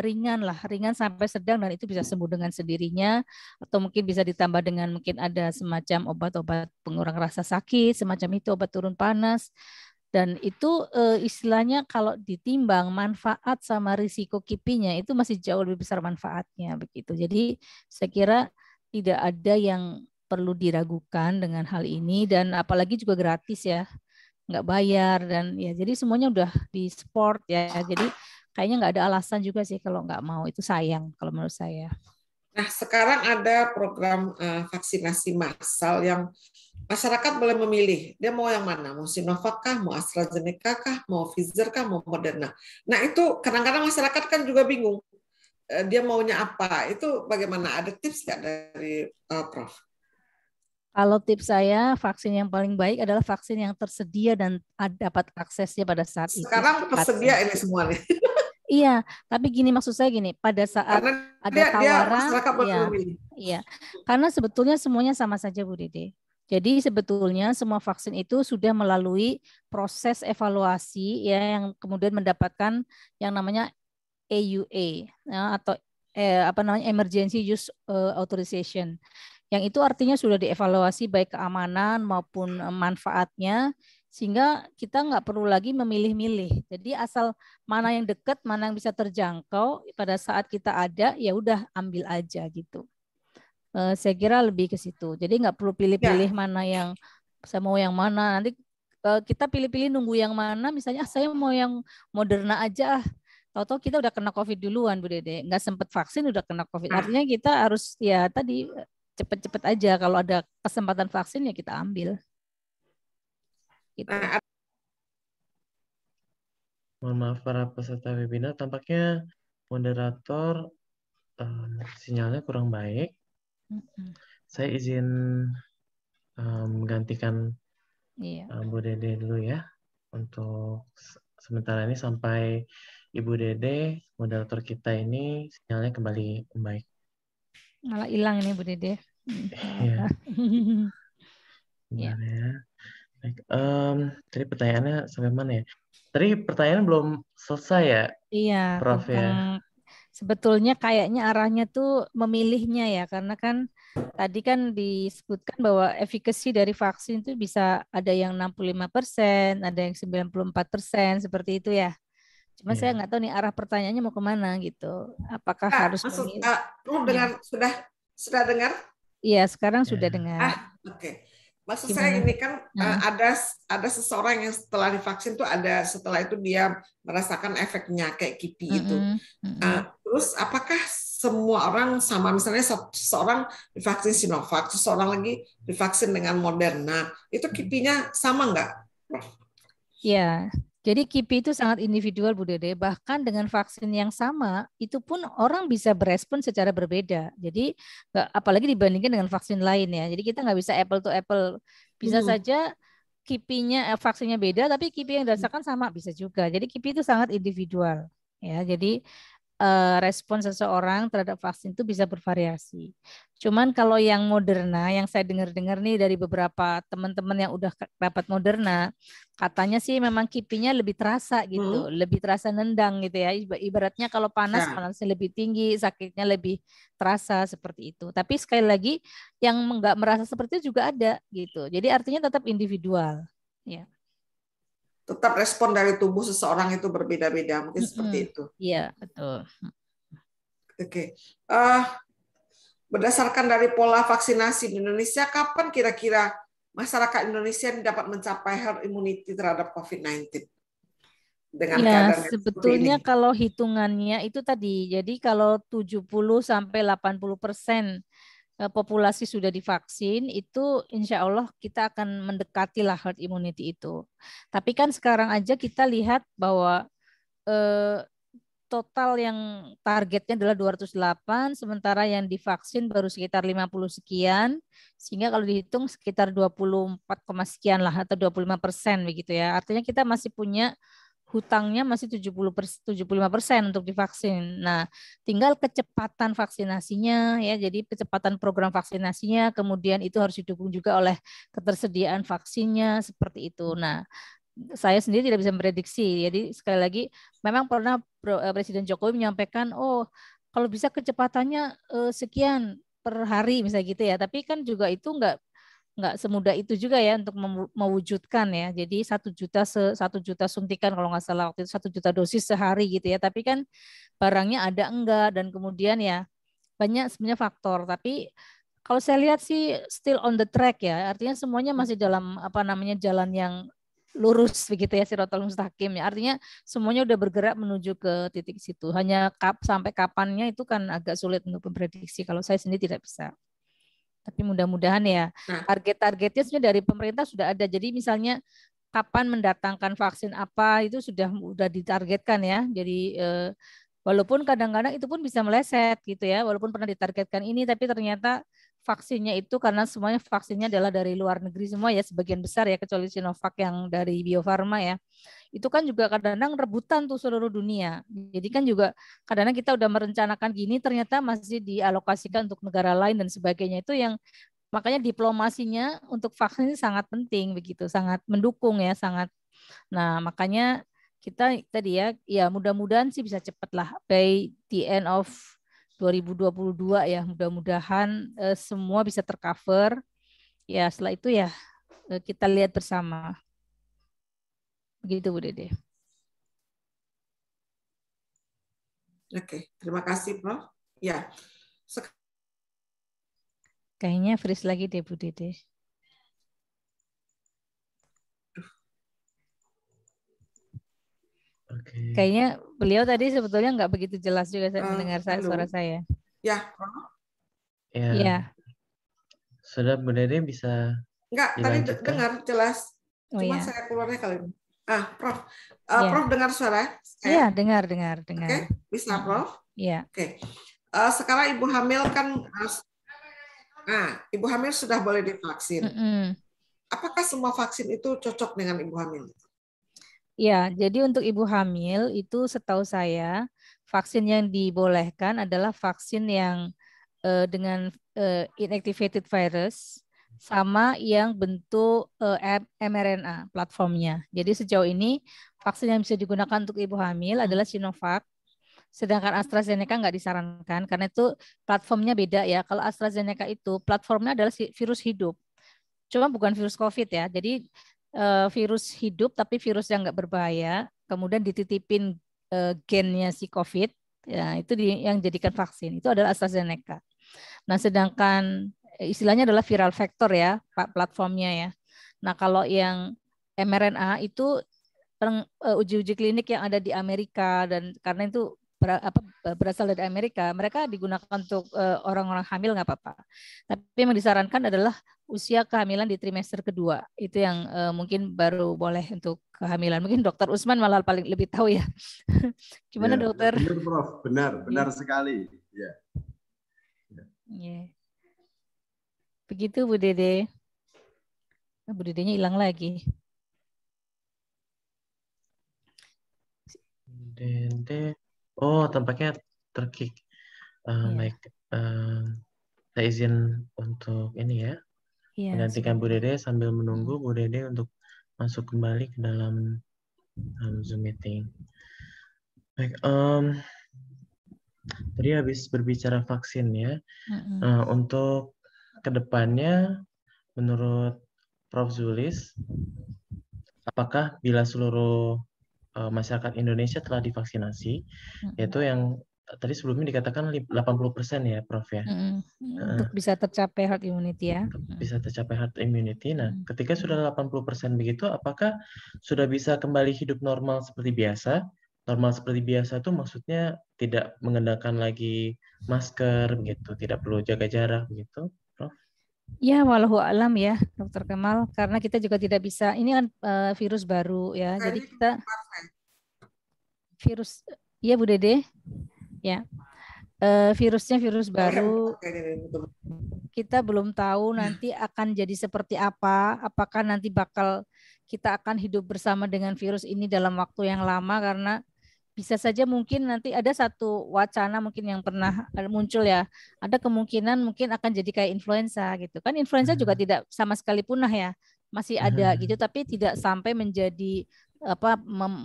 ringan sampai sedang, dan itu bisa sembuh dengan sendirinya, atau mungkin bisa ditambah dengan mungkin ada semacam obat-obat pengurang rasa sakit, semacam itu, obat turun panas. Dan itu istilahnya kalau ditimbang manfaat sama risiko KIPI-nya itu masih jauh lebih besar manfaatnya begitu. Jadi saya kira tidak ada yang perlu diragukan dengan hal ini, dan apalagi juga gratis ya, nggak bayar, dan ya jadi semuanya udah di support ya, jadi kayaknya nggak ada alasan juga sih kalau nggak mau, itu sayang kalau menurut saya. Nah, sekarang ada program vaksinasi massal yang masyarakat boleh memilih dia mau yang mana, mau Sinovac kah, mau AstraZeneca kah, mau Pfizer kah, mau Moderna. Nah itu kadang-kadang masyarakat kan juga bingung dia maunya apa, itu bagaimana, ada tips nggak dari Prof? Kalau tips saya, vaksin yang paling baik adalah vaksin yang tersedia dan dapat aksesnya pada saat itu. Sekarang tersedia ini semua nih. Iya, tapi gini maksud saya gini, pada saat Karena ada tawaran, masyarakat ya, memilih. iya, karena sebetulnya semuanya sama saja Bu Dede. Jadi sebetulnya semua vaksin itu sudah melalui proses evaluasi ya, yang kemudian mendapatkan yang namanya EUA ya, atau apa namanya Emergency Use Authorization. Yang itu artinya sudah dievaluasi baik keamanan maupun manfaatnya, sehingga kita nggak perlu lagi memilih-milih. Jadi asal mana yang dekat, mana yang bisa terjangkau pada saat kita ada, ya udah ambil aja gitu. Saya kira lebih ke situ. Jadi nggak perlu pilih-pilih mana yang saya mau yang mana. Nanti kita pilih-pilih nunggu yang mana. Misalnya saya mau yang Moderna aja. Tahu-tahu kita udah kena COVID duluan Bu Dede. Nggak sempat vaksin udah kena COVID. Artinya kita harus ya tadi cepet-cepet aja, kalau ada kesempatan vaksin ya kita ambil. Gitu. Mohon maaf para peserta webinar, tampaknya moderator sinyalnya kurang baik. Saya izin menggantikan Bu Dede dulu ya, untuk sementara ini sampai Ibu Dede, moderator kita ini sinyalnya kembali membaik. Malah hilang ini Bu Dede. Iya. Benar ya. Baik. Tadi pertanyaannya sampai mana ya? Tadi pertanyaan belum selesai ya? Iya, Prof ya. Sebetulnya kayaknya arahnya tuh memilihnya ya, karena kan tadi kan disebutkan bahwa efikasi dari vaksin itu bisa ada yang 65%, ada yang 94%, seperti itu ya. Cuma saya nggak tahu nih arah pertanyaannya mau kemana gitu. Apakah harus memilih? Sudah dengar? Iya, sekarang sudah dengar. Oke. Maksud saya ini kan ada seseorang yang setelah divaksin tuh setelah itu dia merasakan efeknya kayak KIPI itu. Terus apakah semua orang sama, misalnya seseorang divaksin Sinovac, seseorang lagi divaksin dengan Moderna, itu KIPI-nya sama nggak, Prof? Iya. Jadi KIPI itu sangat individual Bu Dede, bahkan dengan vaksin yang sama itu pun orang bisa berespon secara berbeda. Jadi apalagi dibandingkan dengan vaksin lain ya. Jadi kita nggak bisa apple to apple. Bisa saja KIPI-nya vaksinnya beda, tapi KIPI yang dirasakan sama bisa juga. Jadi KIPI itu sangat individual ya. Jadi respon seseorang terhadap vaksin itu bisa bervariasi. Cuman kalau yang Moderna, yang saya dengar-dengar nih dari beberapa teman-teman yang udah dapat Moderna, katanya sih memang KIPI-nya lebih terasa gitu, lebih terasa nendang gitu ya. Ibaratnya kalau panasnya lebih tinggi, sakitnya lebih terasa seperti itu. Tapi sekali lagi yang nggak merasa seperti itu juga ada gitu. Jadi artinya tetap individual. Ya. Tetap respon dari tubuh seseorang itu berbeda-beda, mungkin seperti itu. Iya, betul. Oke. Berdasarkan dari pola vaksinasi di Indonesia, kapan kira-kira masyarakat Indonesia dapat mencapai herd immunity terhadap COVID-19? Dengan keadaan sebetulnya kalau hitungannya itu tadi, jadi kalau 70-80% populasi sudah divaksin, itu insya Allah kita akan mendekati lah herd immunity itu. Tapi kan sekarang aja kita lihat bahwa total yang targetnya adalah 208, sementara yang divaksin baru sekitar 50 sekian, sehingga kalau dihitung sekitar 24, sekian lah atau 25% begitu ya. Artinya kita masih punya hutangnya masih 75% untuk divaksin. Nah, tinggal kecepatan vaksinasinya ya. Jadi kecepatan program vaksinasinya, kemudian itu harus didukung juga oleh ketersediaan vaksinnya seperti itu. Nah, saya sendiri tidak bisa memprediksi. Jadi sekali lagi, memang pernah Presiden Jokowi menyampaikan, oh kalau bisa kecepatannya sekian per hari misalnya gitu ya. Tapi kan juga itu nggak semudah itu juga ya untuk mewujudkan ya. Jadi 1 juta suntikan kalau nggak salah waktu itu 1 juta dosis sehari gitu ya. Tapi kan barangnya ada enggak, dan kemudian ya banyak sebenarnya faktor. Tapi kalau saya lihat sih still on the track ya. Artinya semuanya masih dalam jalan yang lurus begitu ya, siratal mustaqim ya. Artinya semuanya udah bergerak menuju ke titik situ. Hanya sampai kapannya itu kan agak sulit untuk memprediksi. Kalau saya sendiri tidak bisa. Tapi mudah-mudahan ya target-targetnya sebenarnya dari pemerintah sudah ada. Jadi misalnya kapan mendatangkan vaksin apa itu sudah ditargetkan ya. Jadi walaupun kadang-kadang itu pun bisa meleset gitu ya. Walaupun pernah ditargetkan ini tapi ternyata vaksinnya itu karena semuanya vaksinnya adalah dari luar negeri semua ya, sebagian besar ya, kecuali Sinovac yang dari Bio Farma ya. Itu kan juga kadang-kadang rebutan tuh seluruh dunia. Jadi kan juga kadang-kadang kita udah merencanakan gini ternyata masih dialokasikan untuk negara lain dan sebagainya. Itu yang makanya diplomasinya untuk vaksin ini sangat penting begitu, sangat mendukung ya, sangat. Nah, makanya kita tadi ya mudah-mudahan sih bisa cepat lah by the end of 2022 ya, mudah-mudahan semua bisa tercover. Ya, setelah itu ya kita lihat bersama. Begitu Bu Dede. Oke, terima kasih Prof. Ya. Kayaknya freeze lagi deh Bu Dede. Oke. Kayaknya beliau tadi sebetulnya nggak begitu jelas juga mendengar suara saya. Ya. Ya. Ya. Sudah Bu Dede bisa Enggak, tadi dengar jelas. Cuma saya keluarnya kali ini. Prof. Prof dengar suara? Iya, dengar. Oke, bisa Prof? Iya. Oke. Sekarang ibu hamil kan, ibu hamil sudah boleh divaksin. Apakah semua vaksin itu cocok dengan ibu hamil? Ya, jadi untuk ibu hamil itu setahu saya vaksin yang dibolehkan adalah vaksin yang dengan inactivated virus sama yang bentuk mRNA platformnya. Jadi sejauh ini vaksin yang bisa digunakan untuk ibu hamil adalah Sinovac, sedangkan AstraZeneca nggak disarankan karena itu platformnya beda ya. Kalau AstraZeneca itu platformnya adalah virus hidup, cuma bukan virus COVID ya. Jadi virus hidup tapi virus yang nggak berbahaya, kemudian dititipin gennya si COVID, ya itu yang jadikan vaksin. Itu adalah AstraZeneca. Nah, sedangkan istilahnya adalah viral vector ya, platformnya ya. Nah, kalau yang mRNA itu uji-uji klinik yang ada di Amerika dan karena itu berasal dari Amerika, mereka digunakan untuk orang-orang hamil nggak apa-apa. Tapi yang disarankan adalah usia kehamilan di trimester kedua. Itu yang mungkin baru boleh untuk kehamilan. Mungkin Dokter Usman malah paling lebih tahu ya. Gimana ya, Dokter? Benar Prof, benar sekali. Ya. Yeah. Begitu Bu Dede. Bu Dedenya hilang lagi. Dede. Oh, tampaknya terkick. Baik. Saya izin untuk ini ya. Menggantikan Bu Dede sambil menunggu Bu Dede untuk masuk kembali ke dalam Zoom meeting. Baik. Tadi habis berbicara vaksin ya. Untuk kedepannya, menurut Prof. Zulis, apakah bila seluruh masyarakat Indonesia telah divaksinasi, yaitu yang tadi sebelumnya dikatakan 80% ya, Prof. ya? Untuk bisa tercapai herd immunity ya. Bisa tercapai herd immunity. Nah, ketika sudah 80% begitu, apakah sudah bisa kembali hidup normal seperti biasa? Normal seperti biasa itu maksudnya tidak mengenakan lagi masker begitu, tidak perlu jaga jarak begitu, Prof? Ya, walau alam ya, Dokter Kemal, karena kita juga tidak bisa. Ini kan virus baru ya, jadi kita virus, ya Bu Dede, ya. Virusnya virus baru, kita belum tahu nanti akan jadi seperti apa, apakah nanti kita akan hidup bersama dengan virus ini dalam waktu yang lama, karena bisa saja mungkin nanti ada satu wacana mungkin yang pernah muncul ya, ada kemungkinan mungkin akan jadi kayak influenza gitu kan. Influenza juga tidak sama sekali punah ya, masih ada gitu, tapi tidak sampai menjadi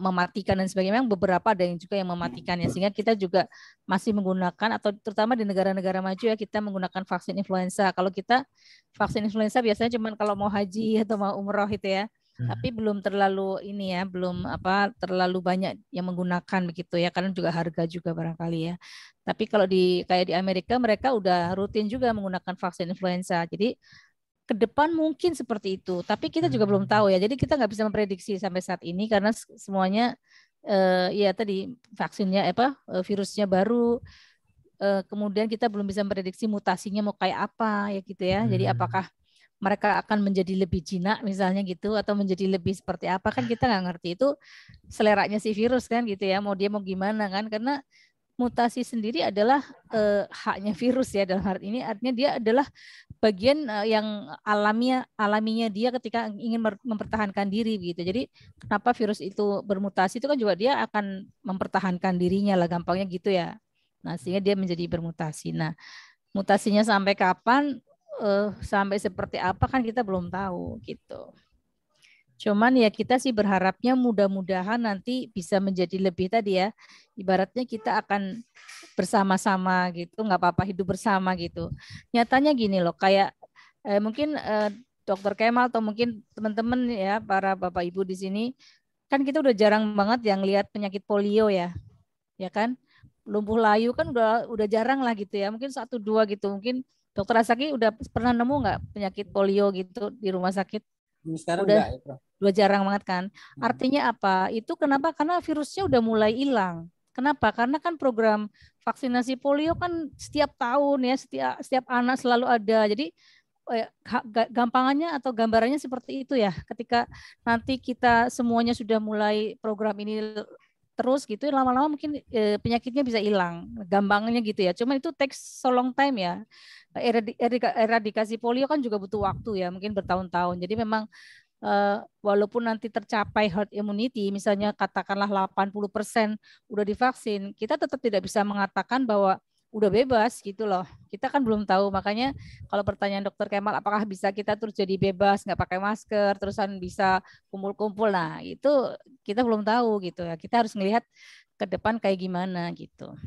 mematikan dan sebagainya. Memang beberapa ada yang juga yang mematikan ya, sehingga kita juga masih menggunakan, atau terutama di negara-negara maju ya, kita menggunakan vaksin influenza. Kalau kita vaksin influenza biasanya cuma kalau mau haji atau mau umroh itu ya, tapi belum terlalu ini ya, belum terlalu banyak yang menggunakan begitu ya, karena juga harga juga barangkali ya. Tapi kalau kayak di Amerika, mereka udah rutin juga menggunakan vaksin influenza. Jadi ke depan mungkin seperti itu, tapi kita juga belum tahu ya. Jadi kita nggak bisa memprediksi sampai saat ini karena semuanya ya tadi vaksinnya virusnya baru, kemudian kita belum bisa memprediksi mutasinya mau kayak apa ya gitu ya. Jadi apakah mereka akan menjadi lebih jinak misalnya gitu, atau menjadi lebih seperti apa, kan kita nggak ngerti. Itu seleranya si virus kan gitu ya, mau dia mau gimana kan, karena mutasi sendiri adalah haknya virus ya, dalam hal ini artinya dia adalah bagian yang alaminya dia ketika ingin mempertahankan diri gitu. Jadi kenapa virus itu bermutasi itu kan juga dia akan mempertahankan dirinya lah, gampangnya gitu ya. Nah, sehingga dia menjadi bermutasi. Nah, mutasinya sampai kapan, sampai seperti apa kan kita belum tahu gitu. Cuman ya kita sih berharapnya mudah-mudahan nanti bisa menjadi lebih tadi ya, ibaratnya kita akan bersama-sama gitu, nggak apa-apa hidup bersama gitu. Nyatanya gini loh, kayak mungkin Dr. Kemal atau mungkin teman-teman ya, para Bapak Ibu di sini, kan kita udah jarang banget yang lihat penyakit polio ya kan? Lumpuh layu kan udah jarang lah gitu ya, mungkin 1-2 gitu. Mungkin Dr. Asaki udah pernah nemu nggak penyakit polio gitu di rumah sakit? Sekarang udah jarang banget kan. Artinya apa? Itu kenapa? Karena virusnya udah mulai hilang. Kenapa? Karena kan program vaksinasi polio kan setiap tahun ya, setiap anak selalu ada. Jadi gampangannya atau gambarannya seperti itu ya. Ketika nanti kita semuanya sudah mulai program ini terus gitu, lama-lama mungkin penyakitnya bisa hilang. Gampangnya gitu ya. Cuma itu takes so long time ya. Eradikasi polio kan juga butuh waktu ya, mungkin bertahun-tahun. Jadi memang walaupun nanti tercapai herd immunity, misalnya katakanlah 80% udah divaksin, kita tetap tidak bisa mengatakan bahwa udah bebas gitu loh. Kita kan belum tahu, makanya kalau pertanyaan Dr. Kemal, apakah bisa kita terus jadi bebas, nggak pakai masker, terusan bisa kumpul-kumpul, nah itu kita belum tahu gitu ya. Kita harus melihat ke depan kayak gimana gitu.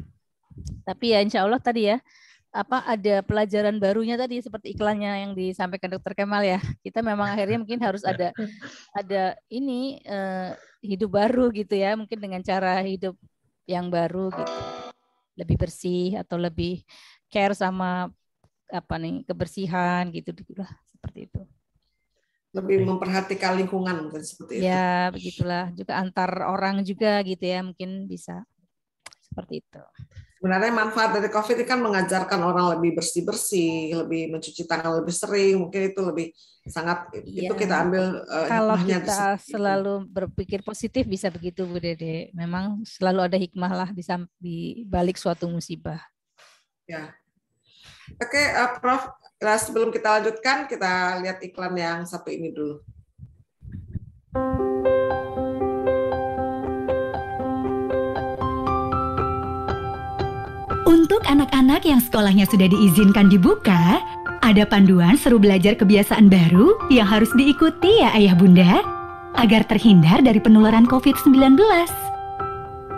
Tapi ya insya Allah tadi ya, ada pelajaran barunya tadi seperti iklannya yang disampaikan Dr. Kemal ya. Kita memang akhirnya mungkin harus ada ini hidup baru gitu ya, mungkin dengan cara hidup yang baru gitu. Lebih bersih atau lebih care sama kebersihan gitu lah, seperti itu. Lebih memperhatikan lingkungan mungkin seperti itu. Ya, begitulah. Juga antar orang juga gitu ya, mungkin bisa seperti itu. Sebenarnya manfaat dari COVID ini kan mengajarkan orang lebih bersih-bersih, lebih mencuci tangan lebih sering, mungkin itu lebih sangat itu kita ambil kalau kita selalu berpikir positif bisa begitu Bu Dede. Memang selalu ada hikmah lah di balik suatu musibah. Ya. Oke, Prof, sebelum kita lanjutkan, kita lihat iklan yang satu ini dulu. Untuk anak-anak yang sekolahnya sudah diizinkan dibuka, ada panduan seru belajar kebiasaan baru yang harus diikuti ya Ayah Bunda, agar terhindar dari penularan COVID-19.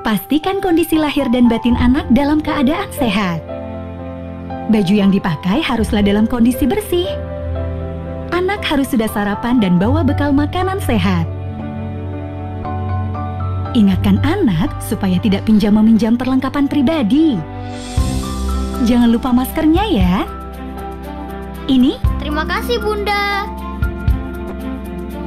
Pastikan kondisi lahir dan batin anak dalam keadaan sehat. Baju yang dipakai haruslah dalam kondisi bersih. Anak harus sudah sarapan dan bawa bekal makanan sehat. Ingatkan anak supaya tidak pinjam-meminjam perlengkapan pribadi. Jangan lupa maskernya ya. Ini. Terima kasih Bunda.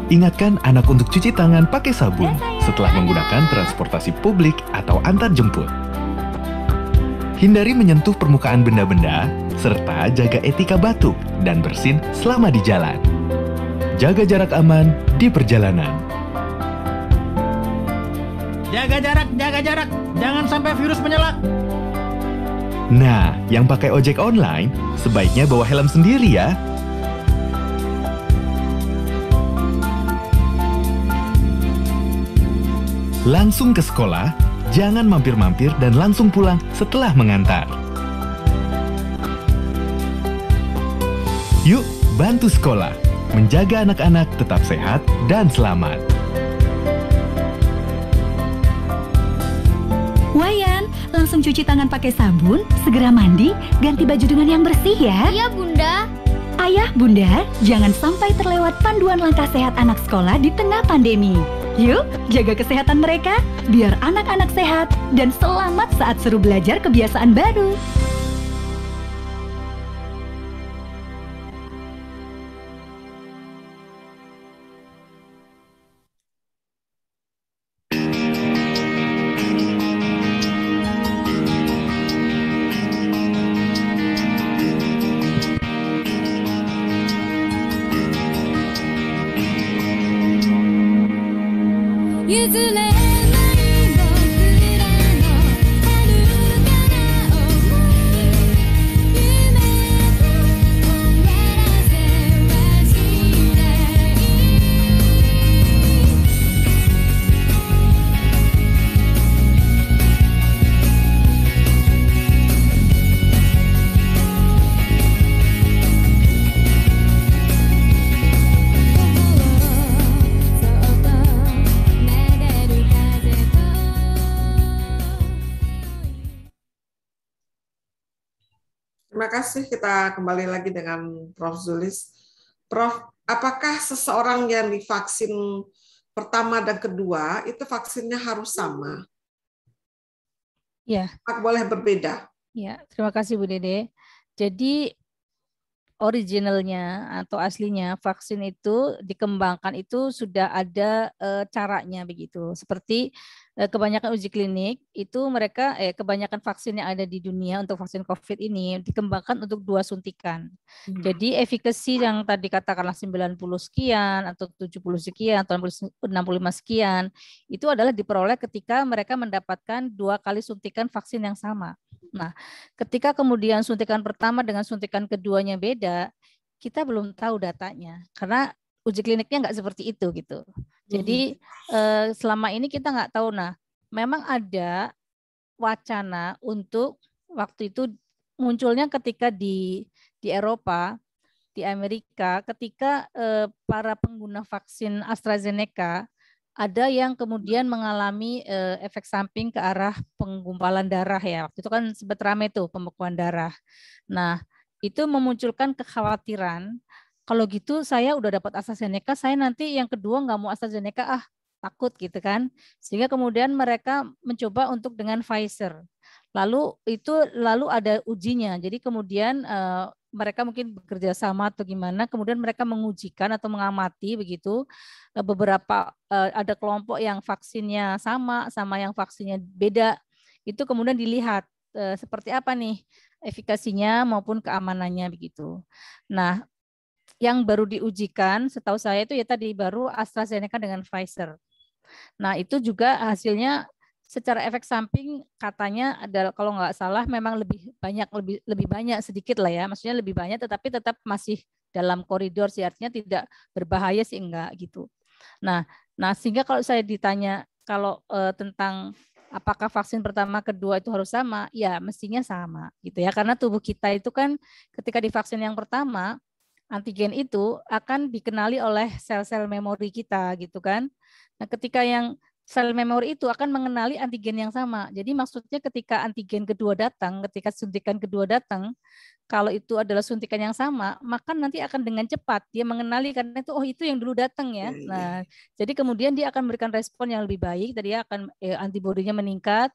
Ingatkan anak untuk cuci tangan pakai sabun setelah menggunakan transportasi publik atau antar jemput. Hindari menyentuh permukaan benda-benda, serta jaga etika batuk dan bersin selama di jalan. Jaga jarak aman di perjalanan. Jaga jarak, jangan sampai virus menyelak. Nah, yang pakai ojek online, sebaiknya bawa helm sendiri ya. Langsung ke sekolah, jangan mampir-mampir dan langsung pulang setelah mengantar. Yuk, bantu sekolah, menjaga anak-anak tetap sehat dan selamat. Wayan, langsung cuci tangan pakai sabun, segera mandi, ganti baju dengan yang bersih ya. Iya Bunda. Ayah Bunda, jangan sampai terlewat panduan langkah sehat anak sekolah di tengah pandemi. Yuk, jaga kesehatan mereka, biar anak-anak sehat dan selamat saat seru belajar kebiasaan baru. kasih. Kita kembali lagi dengan Prof. Zulis. Prof, apakah seseorang yang divaksin pertama dan kedua itu vaksinnya harus sama? Ya. Boleh berbeda? Ya, terima kasih Bu Dede. Jadi originalnya atau aslinya vaksin itu dikembangkan itu sudah ada caranya begitu. Seperti kebanyakan uji klinik itu mereka kebanyakan vaksin yang ada di dunia untuk vaksin COVID ini dikembangkan untuk 2 suntikan. Jadi efikasi yang tadi katakanlah 90 sekian atau 70 sekian atau 65 sekian itu adalah diperoleh ketika mereka mendapatkan 2 kali suntikan vaksin yang sama. Nah, ketika kemudian suntikan pertama dengan suntikan keduanya beda, kita belum tahu datanya karena uji kliniknya nggak seperti itu gitu. Jadi selama ini kita nggak tahu. Nah, memang ada wacana untuk waktu itu munculnya ketika di Eropa, di Amerika, ketika para pengguna vaksin AstraZeneca ada yang kemudian mengalami efek samping ke arah penggumpalan darah ya. Waktu itu kan sempat ramai tuh pembekuan darah. Nah, itu memunculkan kekhawatiran. Kalau gitu saya udah dapat AstraZeneca, saya nanti yang kedua nggak mau AstraZeneca, takut gitu kan. Sehingga kemudian mereka mencoba untuk dengan Pfizer. Lalu ada ujinya. Jadi kemudian mereka mungkin bekerja sama atau gimana, kemudian mereka mengujikan atau mengamati begitu beberapa ada kelompok yang vaksinnya sama yang vaksinnya beda, itu kemudian dilihat seperti apa nih efikasinya maupun keamanannya begitu. Nah, yang baru diujikan setahu saya itu ya tadi baru AstraZeneca dengan Pfizer. Nah, itu juga hasilnya secara efek samping katanya adalah kalau nggak salah memang lebih banyak sedikit lah ya, maksudnya lebih banyak tetapi tetap masih dalam koridor sih, artinya tidak berbahaya sih enggak gitu. Nah sehingga kalau saya ditanya kalau tentang apakah vaksin pertama kedua itu harus sama, ya mestinya sama gitu ya, karena tubuh kita itu kan ketika divaksin yang pertama antigen itu akan dikenali oleh sel-sel memori kita gitu kan. Nah, ketika yang sel memori itu akan mengenali antigen yang sama. Jadi maksudnya ketika antigen kedua datang, ketika suntikan kedua datang, kalau itu adalah suntikan yang sama, maka nanti akan dengan cepat dia mengenali karena itu itu yang dulu datang ya. Nah, jadi kemudian dia akan memberikan respon yang lebih baik, tadi akan antibodinya meningkat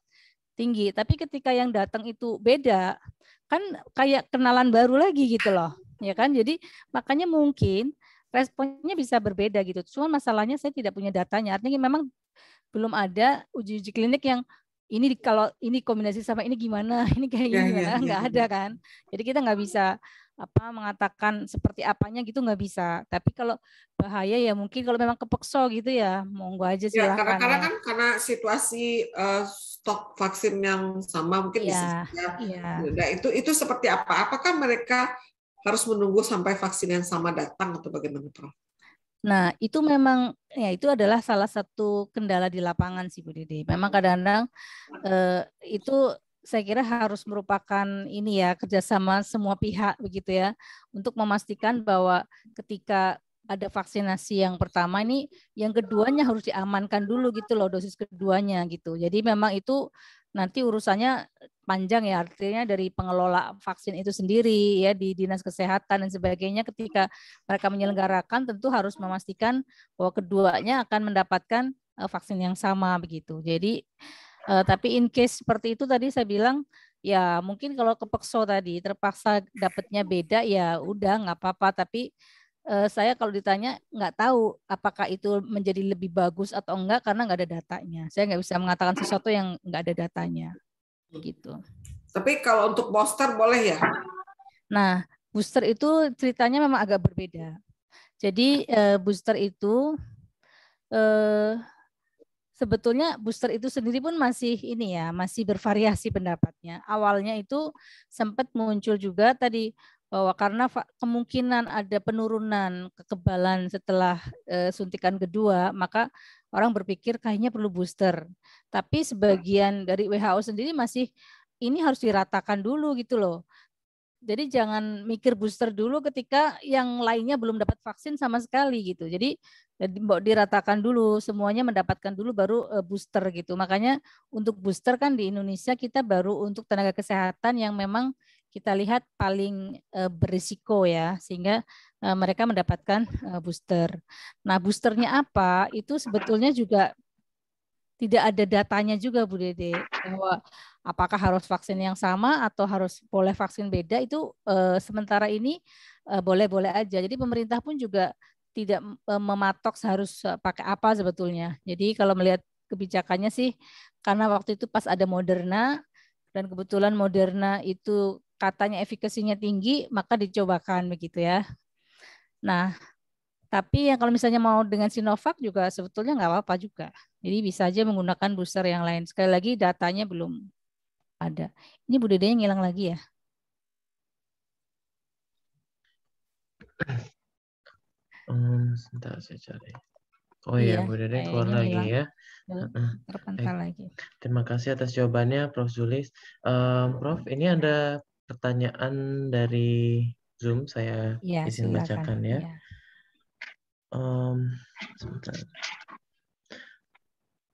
tinggi. Tapi ketika yang datang itu beda, kan kayak kenalan baru lagi gitu loh. Ya kan? Jadi makanya mungkin responnya bisa berbeda gitu. Cuma masalahnya saya tidak punya datanya. Artinya memang belum ada uji klinik yang ini kalau ini kombinasi sama ini gimana, ini kayak gimana, nggak ada kan. Jadi kita nggak bisa mengatakan seperti apanya gitu, nggak bisa. Tapi kalau bahaya ya mungkin kalau memang kepeksa gitu ya, monggo aja silakan. Karena situasi stok vaksin yang sama mungkin bisa saja. Nah, itu seperti apa? Apakah mereka harus menunggu sampai vaksin yang sama datang atau bagaimana, Prof? Nah, itu memang ya itu adalah salah satu kendala di lapangan sih Bu Dede. Memang kadang-kadang itu saya kira harus merupakan ini ya kerjasama semua pihak begitu ya untuk memastikan bahwa ketika ada vaksinasi yang pertama ini, yang keduanya harus diamankan dulu gitu loh, dosis keduanya gitu. Jadi memang itu nanti urusannya panjang ya, artinya dari pengelola vaksin itu sendiri ya di dinas kesehatan dan sebagainya, ketika mereka menyelenggarakan tentu harus memastikan bahwa keduanya akan mendapatkan vaksin yang sama begitu. Jadi tapi in case seperti itu tadi saya bilang ya mungkin kalau kepeksa tadi terpaksa dapatnya beda ya udah nggak apa-apa, tapi saya kalau ditanya nggak tahu apakah itu menjadi lebih bagus atau enggak karena nggak ada datanya. Saya nggak bisa mengatakan sesuatu yang nggak ada datanya. Gitu. Tapi kalau untuk booster boleh ya? Nah, booster itu ceritanya memang agak berbeda. Jadi booster itu sebetulnya booster itu sendiri pun masih ini ya, masih bervariasi pendapatnya. Awalnya itu sempat muncul juga tadi bahwa karena kemungkinan ada penurunan kekebalan setelah suntikan kedua, maka orang berpikir kayaknya perlu booster. Tapi sebagian dari WHO sendiri masih ini harus diratakan dulu gitu loh. Jadi jangan mikir booster dulu ketika yang lainnya belum dapat vaksin sama sekali gitu. Jadi diratakan dulu, semuanya mendapatkan dulu baru booster gitu. Makanya untuk booster kan di Indonesia kita baru untuk tenaga kesehatan yang memang kita lihat paling berisiko ya, sehingga mereka mendapatkan booster. Nah, boosternya apa? Itu sebetulnya juga tidak ada datanya juga Bu Dede, bahwa apakah harus vaksin yang sama atau harus boleh vaksin beda, itu sementara ini boleh-boleh aja. Jadi pemerintah pun juga tidak mematok harus pakai apa sebetulnya. Jadi kalau melihat kebijakannya sih, karena waktu itu pas ada Moderna, dan kebetulan Moderna itu katanya efikasinya tinggi, maka dicobakan begitu ya. Nah, tapi yang kalau misalnya mau dengan Sinovac juga sebetulnya nggak apa-apa juga. Jadi bisa aja menggunakan booster yang lain. Sekali lagi datanya belum ada. Ini Bu Dede ngilang lagi ya? Sebentar saya cari. Oh iya, Bu Dede keluar lagi hilang. ya. Terpental lagi. Terima kasih atas jawabannya, Prof. Zulis. Prof, ini ada pertanyaan dari Zoom, saya izin bacakan ya. Sebentar.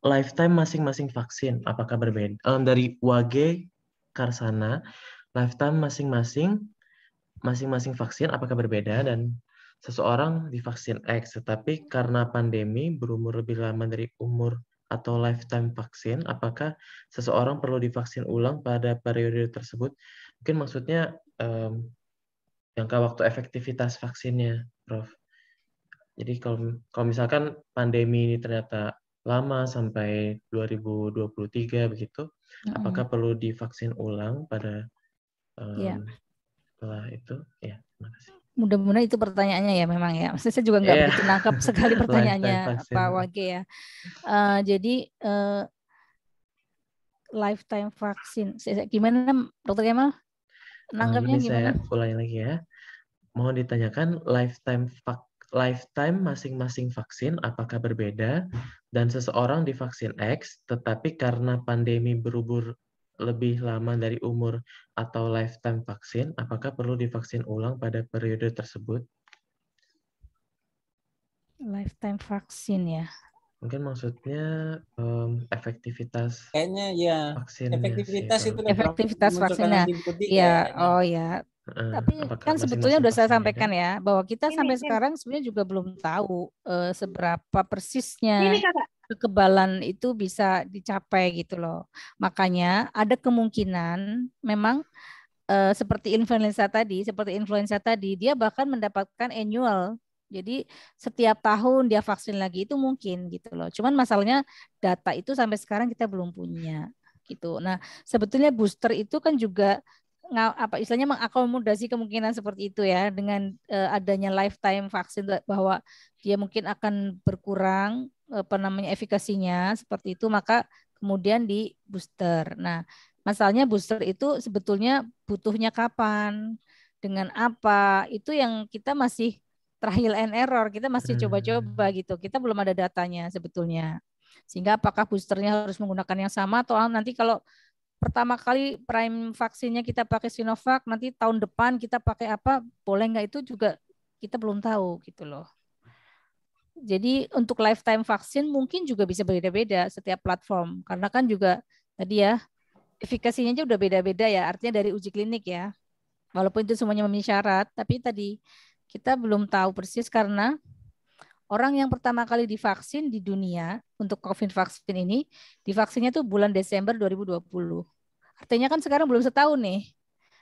Lifetime masing-masing vaksin, apakah berbeda? Dari Wage Karsana, lifetime masing-masing vaksin apakah berbeda, dan seseorang divaksin X, tetapi karena pandemi berumur lebih lama dari umur atau lifetime vaksin, apakah seseorang perlu divaksin ulang pada periode tersebut? Mungkin maksudnya jangka waktu efektivitas vaksinnya, Prof. Jadi kalau misalkan pandemi ini ternyata lama sampai 2023 begitu, apakah perlu divaksin ulang pada setelah itu? Ya, terima kasih. Mudah-mudahan itu pertanyaannya ya memang ya. Maksudnya saya juga nggak begitu nangkap sekali pertanyaannya Pak Wage ya. Jadi lifetime vaksin, gimana Dokter Kemal? Nanggapnya gimana? Saya ulangi lagi ya. Mohon ditanyakan lifetime masing-masing vaksin apakah berbeda, dan seseorang divaksin X, tetapi karena pandemi berumur lebih lama dari umur atau lifetime vaksin, apakah perlu divaksin ulang pada periode tersebut? Lifetime vaksin ya. Mungkin maksudnya efektivitas kayaknya ya vaksinnya efektivitas sih, itu efektivitas vaksinnya. Ya, oh ya. Tapi kan sebetulnya udah saya sampaikan ya, bahwa kita sampai sekarang sebenarnya juga belum tahu seberapa persisnya kekebalan itu bisa dicapai gitu loh. Makanya ada kemungkinan memang seperti influenza tadi, dia bahkan mendapatkan annual. Jadi setiap tahun dia vaksin lagi itu mungkin gitu loh. Cuman masalahnya data itu sampai sekarang kita belum punya gitu. Nah, sebetulnya booster itu kan juga istilahnya mengakomodasi kemungkinan seperti itu ya, dengan adanya lifetime vaksin, bahwa dia mungkin akan berkurang efikasinya seperti itu, maka kemudian di booster. Nah, masalahnya booster itu sebetulnya butuhnya kapan, dengan apa, itu yang kita masih trial and error, kita masih coba-coba gitu. Kita belum ada datanya sebetulnya. Sehingga apakah boosternya harus menggunakan yang sama, atau nanti kalau pertama kali prime vaksinnya kita pakai Sinovac, nanti tahun depan kita pakai apa, boleh nggak, itu juga kita belum tahu gitu loh. Jadi untuk lifetime vaksin mungkin juga bisa beda-beda setiap platform, karena kan juga tadi ya efikasinya aja udah beda-beda ya, artinya dari uji klinik ya. Walaupun itu semuanya memenuhi syarat, tapi tadi kita belum tahu persis, karena orang yang pertama kali divaksin di dunia untuk COVID vaksin ini, divaksinnya tuh bulan Desember 2020. Artinya kan sekarang belum setahun nih.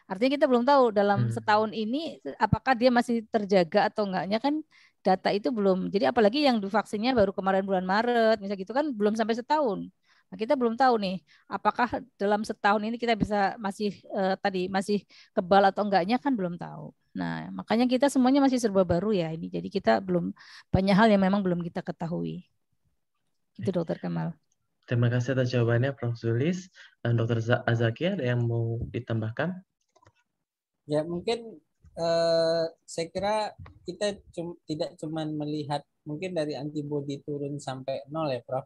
Artinya kita belum tahu dalam setahun ini apakah dia masih terjaga atau enggaknya, kan data itu belum. Jadi apalagi yang divaksinnya baru kemarin bulan Maret, misalnya gitu kan, belum sampai setahun. Nah, kita belum tahu nih apakah dalam setahun ini kita bisa masih masih kebal atau enggaknya, kan belum tahu. Nah, makanya kita semuanya masih serba baru ya ini. Jadi kita belum, banyak hal yang memang belum kita ketahui. Itu Dokter Kemal. Terima kasih atas jawabannya Prof. Zulis. Dan Dokter Azaki, ada yang mau ditambahkan? Ya, mungkin saya kira kita tidak cuma melihat mungkin dari antibodi turun sampai 0 ya Prof.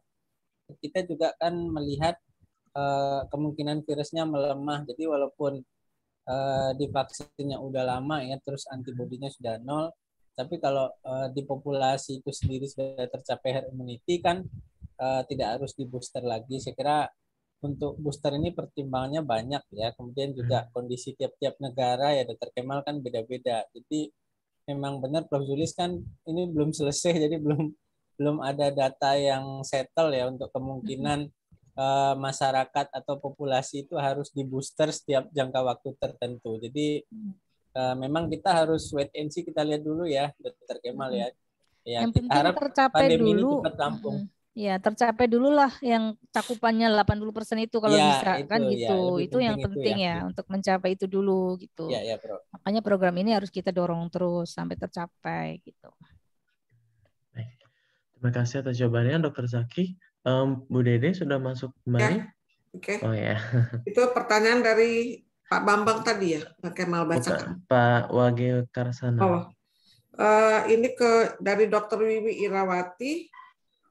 Kita juga kan melihat kemungkinan virusnya melemah. Jadi walaupun divaksinnya udah lama ya, terus antibodinya sudah 0, tapi kalau di populasi itu sendiri sudah tercapai herd immunity kan tidak harus di booster lagi. Saya kira untuk booster ini pertimbangannya banyak ya. Kemudian juga kondisi tiap-tiap negara ya, Dr. Kemal kan beda-beda. Jadi memang benar Prof. Zulis kan ini belum selesai, jadi belum ada data yang settle ya untuk kemungkinan masyarakat atau populasi itu harus di booster setiap jangka waktu tertentu. Jadi memang kita harus wait and see, kita lihat dulu ya, Dr. Kemal ya. Ya, yang penting tercapai dulu. Ya, tercapai dulu lah yang cakupannya 80% itu kalau bisa itu, kan gitu. Ya, itu yang penting ya untuk mencapai itu dulu gitu. Ya, Bro. Makanya program ini harus kita dorong terus sampai tercapai gitu. Baik. Terima kasih atas jawabannya Dr. Zaki. Bu Dede sudah masuk kembali? Ya. Oke. Oh ya. Itu pertanyaan dari Pak Bambang tadi ya, Pak Kemal bacakan. Pak Wage Karsana. Oh. Ini dari Dr. Wiwi Irawati.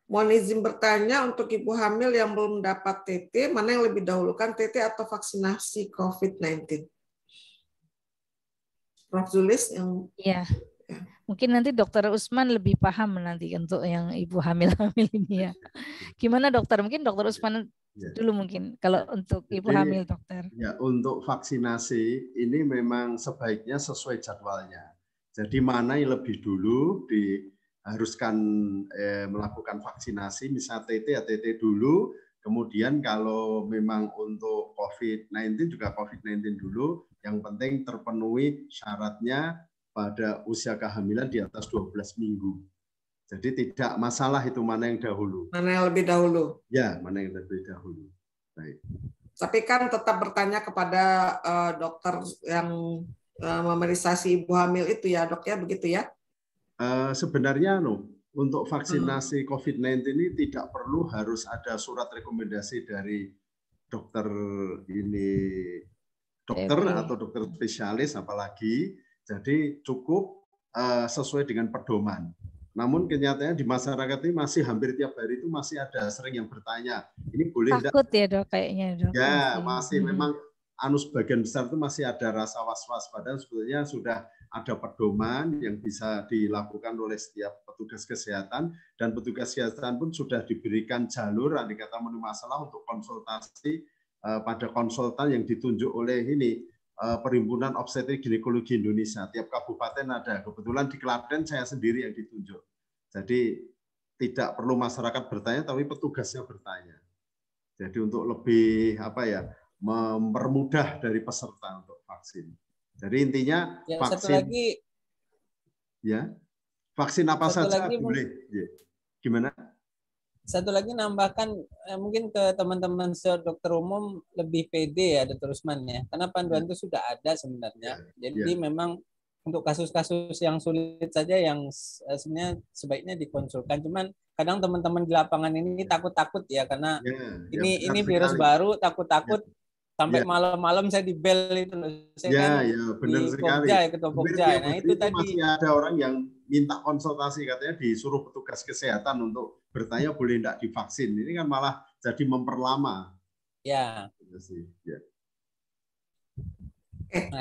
Mohon izin bertanya untuk ibu hamil yang belum dapat TT, mana yang lebih dahulukan, TT atau vaksinasi COVID-19? Prof. Zulis yang... Ya. Mungkin nanti Dokter Usman lebih paham nanti untuk yang ibu hamil-hamil ini ya. Gimana dokter? Mungkin Dokter Usman dulu mungkin kalau untuk ibu hamil dokter. Ya, untuk vaksinasi ini memang sebaiknya sesuai jadwalnya. Jadi mana yang lebih dulu diharuskan melakukan vaksinasi, misalnya TT dulu, kemudian kalau memang untuk COVID-19 juga COVID-19 dulu, yang penting terpenuhi syaratnya pada usia kehamilan di atas 12 minggu. Jadi tidak masalah itu mana yang dahulu. Mana yang lebih dahulu? Ya, mana yang lebih dahulu. Baik. Tapi kan tetap bertanya kepada dokter yang memeriksa ibu hamil itu ya dok ya, begitu ya? Sebenarnya untuk vaksinasi COVID-19 ini tidak perlu harus ada surat rekomendasi dari dokter atau dokter spesialis apalagi. Jadi cukup sesuai dengan pedoman. Namun kenyataannya di masyarakat ini masih hampir tiap hari itu masih ada sering yang bertanya, ini boleh enggak? Takut ya dok kayaknya dok. Ya masih memang sebagian besar itu masih ada rasa was-was, padahal sebetulnya sudah ada pedoman yang bisa dilakukan oleh setiap petugas kesehatan, dan petugas kesehatan pun sudah diberikan jalur andai kata menemui masalah untuk konsultasi pada konsultan yang ditunjuk oleh Perhimpunan Obstetrik Ginekologi Indonesia. Tiap kabupaten ada. Kebetulan di Klaten saya sendiri yang ditunjuk. Jadi tidak perlu masyarakat bertanya, tapi petugasnya bertanya. Jadi untuk lebih mempermudah dari peserta untuk vaksin. Jadi intinya vaksin. Vaksin apa saja boleh. Gimana? Satu lagi nambahkan mungkin ke teman-teman dokter umum lebih pede ya Dr. Usman ya, karena panduan itu sudah ada sebenarnya. Jadi memang untuk kasus-kasus yang sulit saja yang sebenarnya sebaiknya dikonsulkan. Cuman kadang teman-teman di lapangan ini takut-takut ya, karena ini virus baru, takut-takut sampai malam-malam saya di bel itu loh. Saya benar sekali. Ketua Pokja. Nah itu tadi masih ada orang yang minta konsultasi, katanya disuruh petugas kesehatan untuk bertanya boleh tidak divaksin. Ini kan malah jadi memperlama. Ya.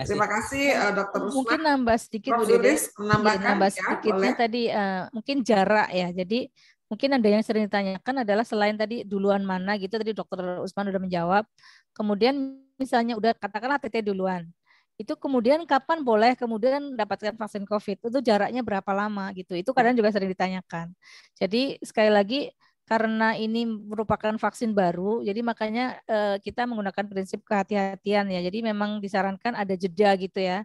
Terima kasih Dr. Usman. Mungkin nambah sedikit Bu Dede. Nambah sedikitnya tadi mungkin jarak ya. Jadi mungkin ada yang sering ditanyakan adalah selain tadi duluan mana gitu, tadi Dr. Usman udah menjawab. Kemudian misalnya udah katakanlah TT duluan. Itu kemudian kapan boleh kemudian dapatkan vaksin COVID? Itu jaraknya berapa lama gitu? Itu kadang juga sering ditanyakan. Jadi sekali lagi karena ini merupakan vaksin baru, jadi makanya kita menggunakan prinsip kehati-hatian ya. Jadi memang disarankan ada jeda gitu ya,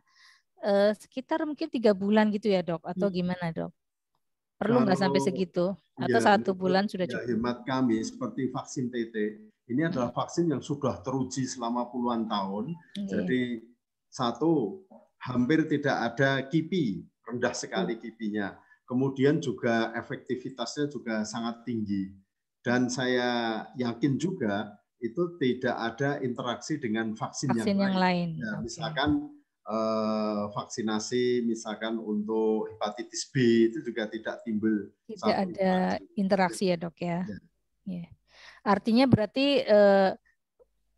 sekitar mungkin 3 bulan gitu ya dok, atau gimana dok? Perlu nggak sampai segitu? Atau 1 bulan sudah cukup? Hemat kami seperti vaksin TT, ini adalah vaksin yang sudah teruji selama puluhan tahun. Jadi satu, hampir tidak ada KIPI, rendah sekali KIPI-nya. Kemudian juga efektivitasnya juga sangat tinggi. Dan saya yakin juga itu tidak ada interaksi dengan vaksin yang lain. Ya, misalkan vaksinasi misalkan untuk hepatitis B itu juga tidak timbul. Tidak ada interaksi ya dok ya. Ya. Artinya berarti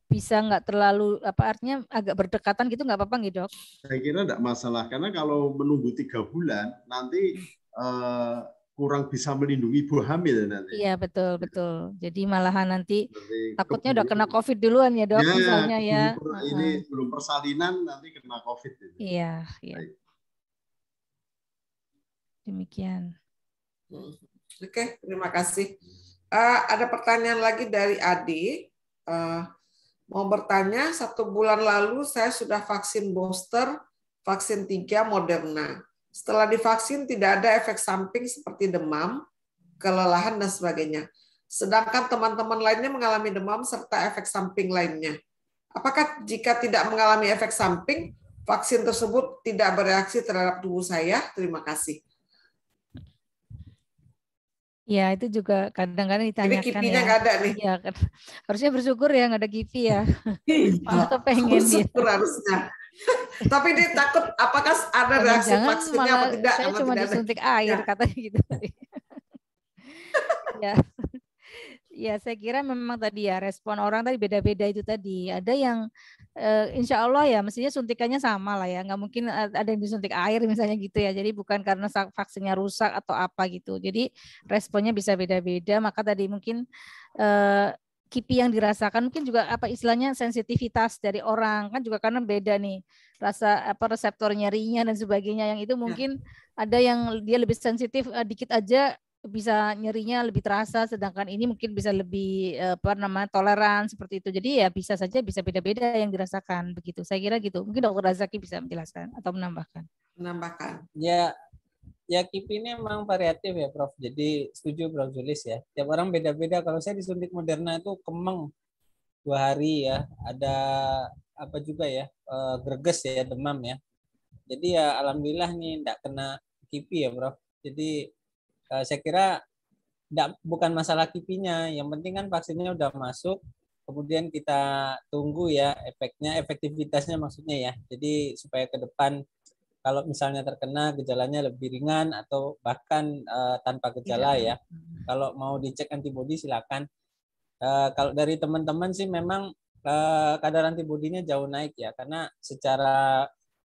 bisa nggak terlalu artinya agak berdekatan gitu nggak apa-apa nggih dok? Saya kira tidak masalah, karena kalau menunggu 3 bulan nanti kurang bisa melindungi ibu hamil nanti. Iya, betul, betul. Jadi malahan nanti Nanti takutnya udah kena keburu, COVID duluan ya, Dok, ya misalnya ya. ini belum persalinan nanti kena COVID. Iya, iya. Baik. Demikian. Oke, terima kasih. Ada pertanyaan lagi dari Adi. Mau bertanya, 1 bulan lalu saya sudah vaksin booster, vaksin 3 Moderna. Setelah divaksin tidak ada efek samping seperti demam, kelelahan, dan sebagainya. Sedangkan teman-teman lainnya mengalami demam serta efek samping lainnya. Apakah jika tidak mengalami efek samping, vaksin tersebut tidak bereaksi terhadap tubuh saya? Terima kasih. Ya, itu juga kadang-kadang Jadi ditanyakan kipinya ya. nggak ada nih. Ya, harusnya bersyukur ya nggak ada kipi ya. Masa pengen dia. Bersyukur harusnya. Tapi dia takut apakah ada reaksi Jangan-jangan vaksinnya malah apa tidak. saya sama cuma tidak ada disuntik kipinya. air katanya gitu. Ya. Ya, saya kira memang tadi ya respon orang tadi beda-beda itu tadi. Ada yang insya Allah ya mestinya suntikannya sama lah ya. Nggak mungkin ada yang disuntik air misalnya gitu ya. Jadi bukan karena vaksinnya rusak atau apa gitu. Jadi responnya bisa beda-beda. Maka tadi mungkin kipi yang dirasakan mungkin juga apa istilahnya sensitivitas dari orang kan juga karena beda nih rasa apa reseptor nyerinya dan sebagainya. Yang itu mungkin ada yang dia lebih sensitif dikit aja bisa nyerinya lebih terasa, sedangkan ini mungkin bisa lebih toleran seperti itu. Jadi ya bisa saja bisa beda-beda yang dirasakan begitu. Saya kira gitu. Mungkin Dr. Razaki bisa menjelaskan atau menambahkan. Ya kipi ini memang variatif ya Prof. Jadi setuju Prof Zulis ya. Tiap orang beda-beda. Kalau saya disuntik Moderna itu kemeng 2 hari ya. Ada apa juga ya greges ya, demam ya. Jadi ya alhamdulillah nih enggak kena kipi ya Prof. Jadi saya kira bukan masalah kipinya, yang penting kan vaksinnya udah masuk, kemudian kita tunggu ya efeknya, efektivitasnya maksudnya ya. Jadi supaya ke depan kalau misalnya terkena gejalanya lebih ringan atau bahkan tanpa gejala ya. Kalau mau dicek antibodi silakan. Kalau dari teman-teman sih memang kadar antibodinya jauh naik ya, karena secara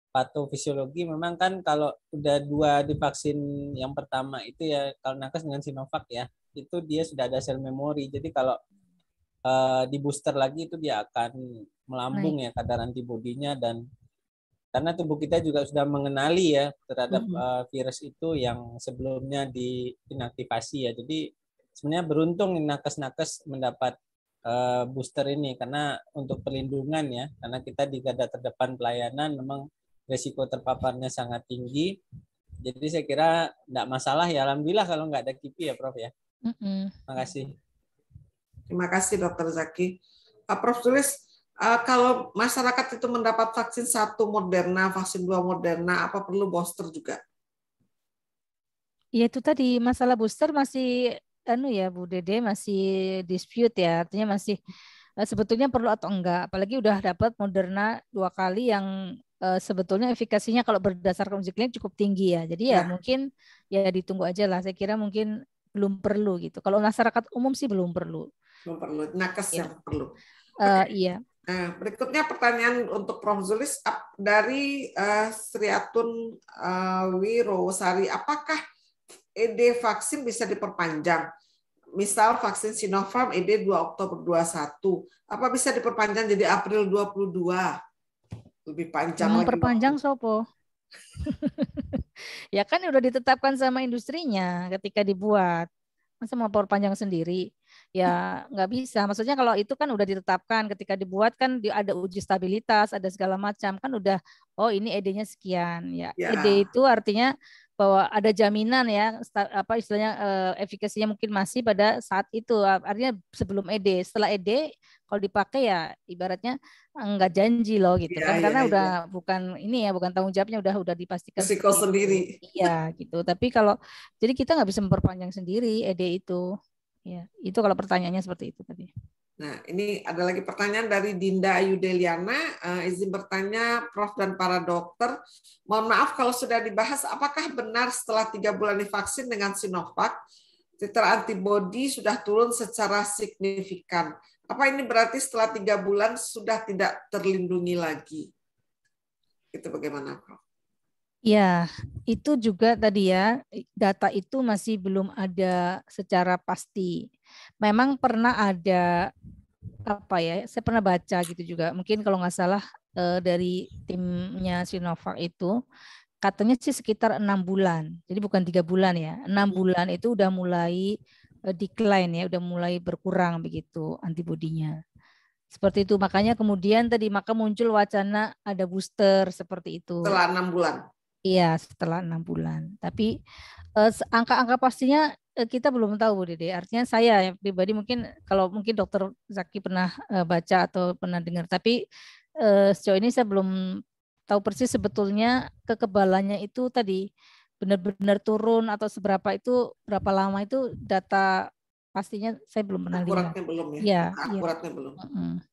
patofisiologi memang kan kalau udah 2 divaksin yang pertama itu ya, kalau nakes dengan Sinovac ya, itu dia sudah ada sel memori. Jadi kalau di booster lagi itu dia akan melambung ya kadar antibodinya, dan karena tubuh kita juga sudah mengenali ya terhadap virus itu yang sebelumnya diinaktivasi ya. Jadi sebenarnya beruntung nakes-nakes mendapat booster ini karena untuk perlindungan ya, karena kita di garda terdepan pelayanan memang resiko terpaparnya sangat tinggi. Jadi saya kira tidak masalah ya. Alhamdulillah kalau nggak ada kipi ya Prof ya. Terima kasih. Terima kasih Dr. Zaki. Prof Zulis, kalau masyarakat itu mendapat vaksin 1 Moderna, vaksin 2 Moderna, apa perlu booster juga? Ya itu tadi masalah booster masih ya Bu Dede masih dispute ya. Artinya masih sebetulnya perlu atau enggak. Apalagi udah dapat Moderna 2 kali yang sebetulnya efikasinya kalau berdasarkan uji klinik cukup tinggi ya. Jadi ya mungkin ya ditunggu aja lah. Saya kira mungkin belum perlu gitu. Kalau masyarakat umum sih belum perlu. Belum perlu. Nakes yang perlu. Iya. Nah, berikutnya pertanyaan untuk Prof Zulis dari Sriatun Wirosari. Apakah ED vaksin bisa diperpanjang? Misal vaksin Sinopharm ED 2 Oktober 21. Apa bisa diperpanjang jadi April 22? Lebih panjang lagi. Perpanjang sopo. Ya kan udah ditetapkan sama industrinya ketika dibuat. Masa mau perpanjang sendiri? Ya nggak bisa. Maksudnya kalau itu kan udah ditetapkan ketika dibuat kan ada uji stabilitas, ada segala macam kan udah. Oh ini ED-nya sekian ya. ED itu artinya bahwa ada jaminan ya apa istilahnya efikasinya mungkin masih pada saat itu, artinya sebelum ED. Setelah ED kalau dipakai ya ibaratnya enggak janji loh gitu kan, karena udah bukan ini ya, bukan tanggung jawabnya, udah dipastikan risiko sendiri. Iya gitu. Tapi kalau jadi kita nggak bisa memperpanjang sendiri ED itu ya. Itu kalau pertanyaannya seperti itu tadi. Nah, ini ada lagi pertanyaan dari Dinda Ayudeliana. Izin bertanya, Prof dan para dokter. Mohon maaf kalau sudah dibahas, apakah benar setelah 3 bulan divaksin dengan Sinovac, titer antibodi sudah turun secara signifikan? Apa ini berarti setelah 3 bulan sudah tidak terlindungi lagi? Itu bagaimana, Prof? Ya, itu juga tadi ya, data itu masih belum ada secara pasti. Memang pernah ada apa ya, saya pernah baca gitu juga, mungkin kalau nggak salah dari timnya Sinovac itu, katanya sih sekitar 6 bulan, jadi bukan 3 bulan ya, 6 bulan itu udah mulai decline ya, udah mulai berkurang begitu antibodinya. Seperti itu, makanya kemudian tadi maka muncul wacana ada booster seperti itu. Setelah 6 bulan. Iya, setelah 6 bulan. Tapi angka-angka pastinya kita belum tahu, Bu Dede. Artinya saya yang pribadi mungkin kalau mungkin Dokter Zaki pernah baca atau pernah dengar, tapi sejauh ini saya belum tahu persis sebetulnya kekebalannya itu tadi benar-benar turun atau seberapa itu, berapa lama itu data pastinya saya belum pernah lihat. Akuratnya belum ya. Iya, Akuratnya belum.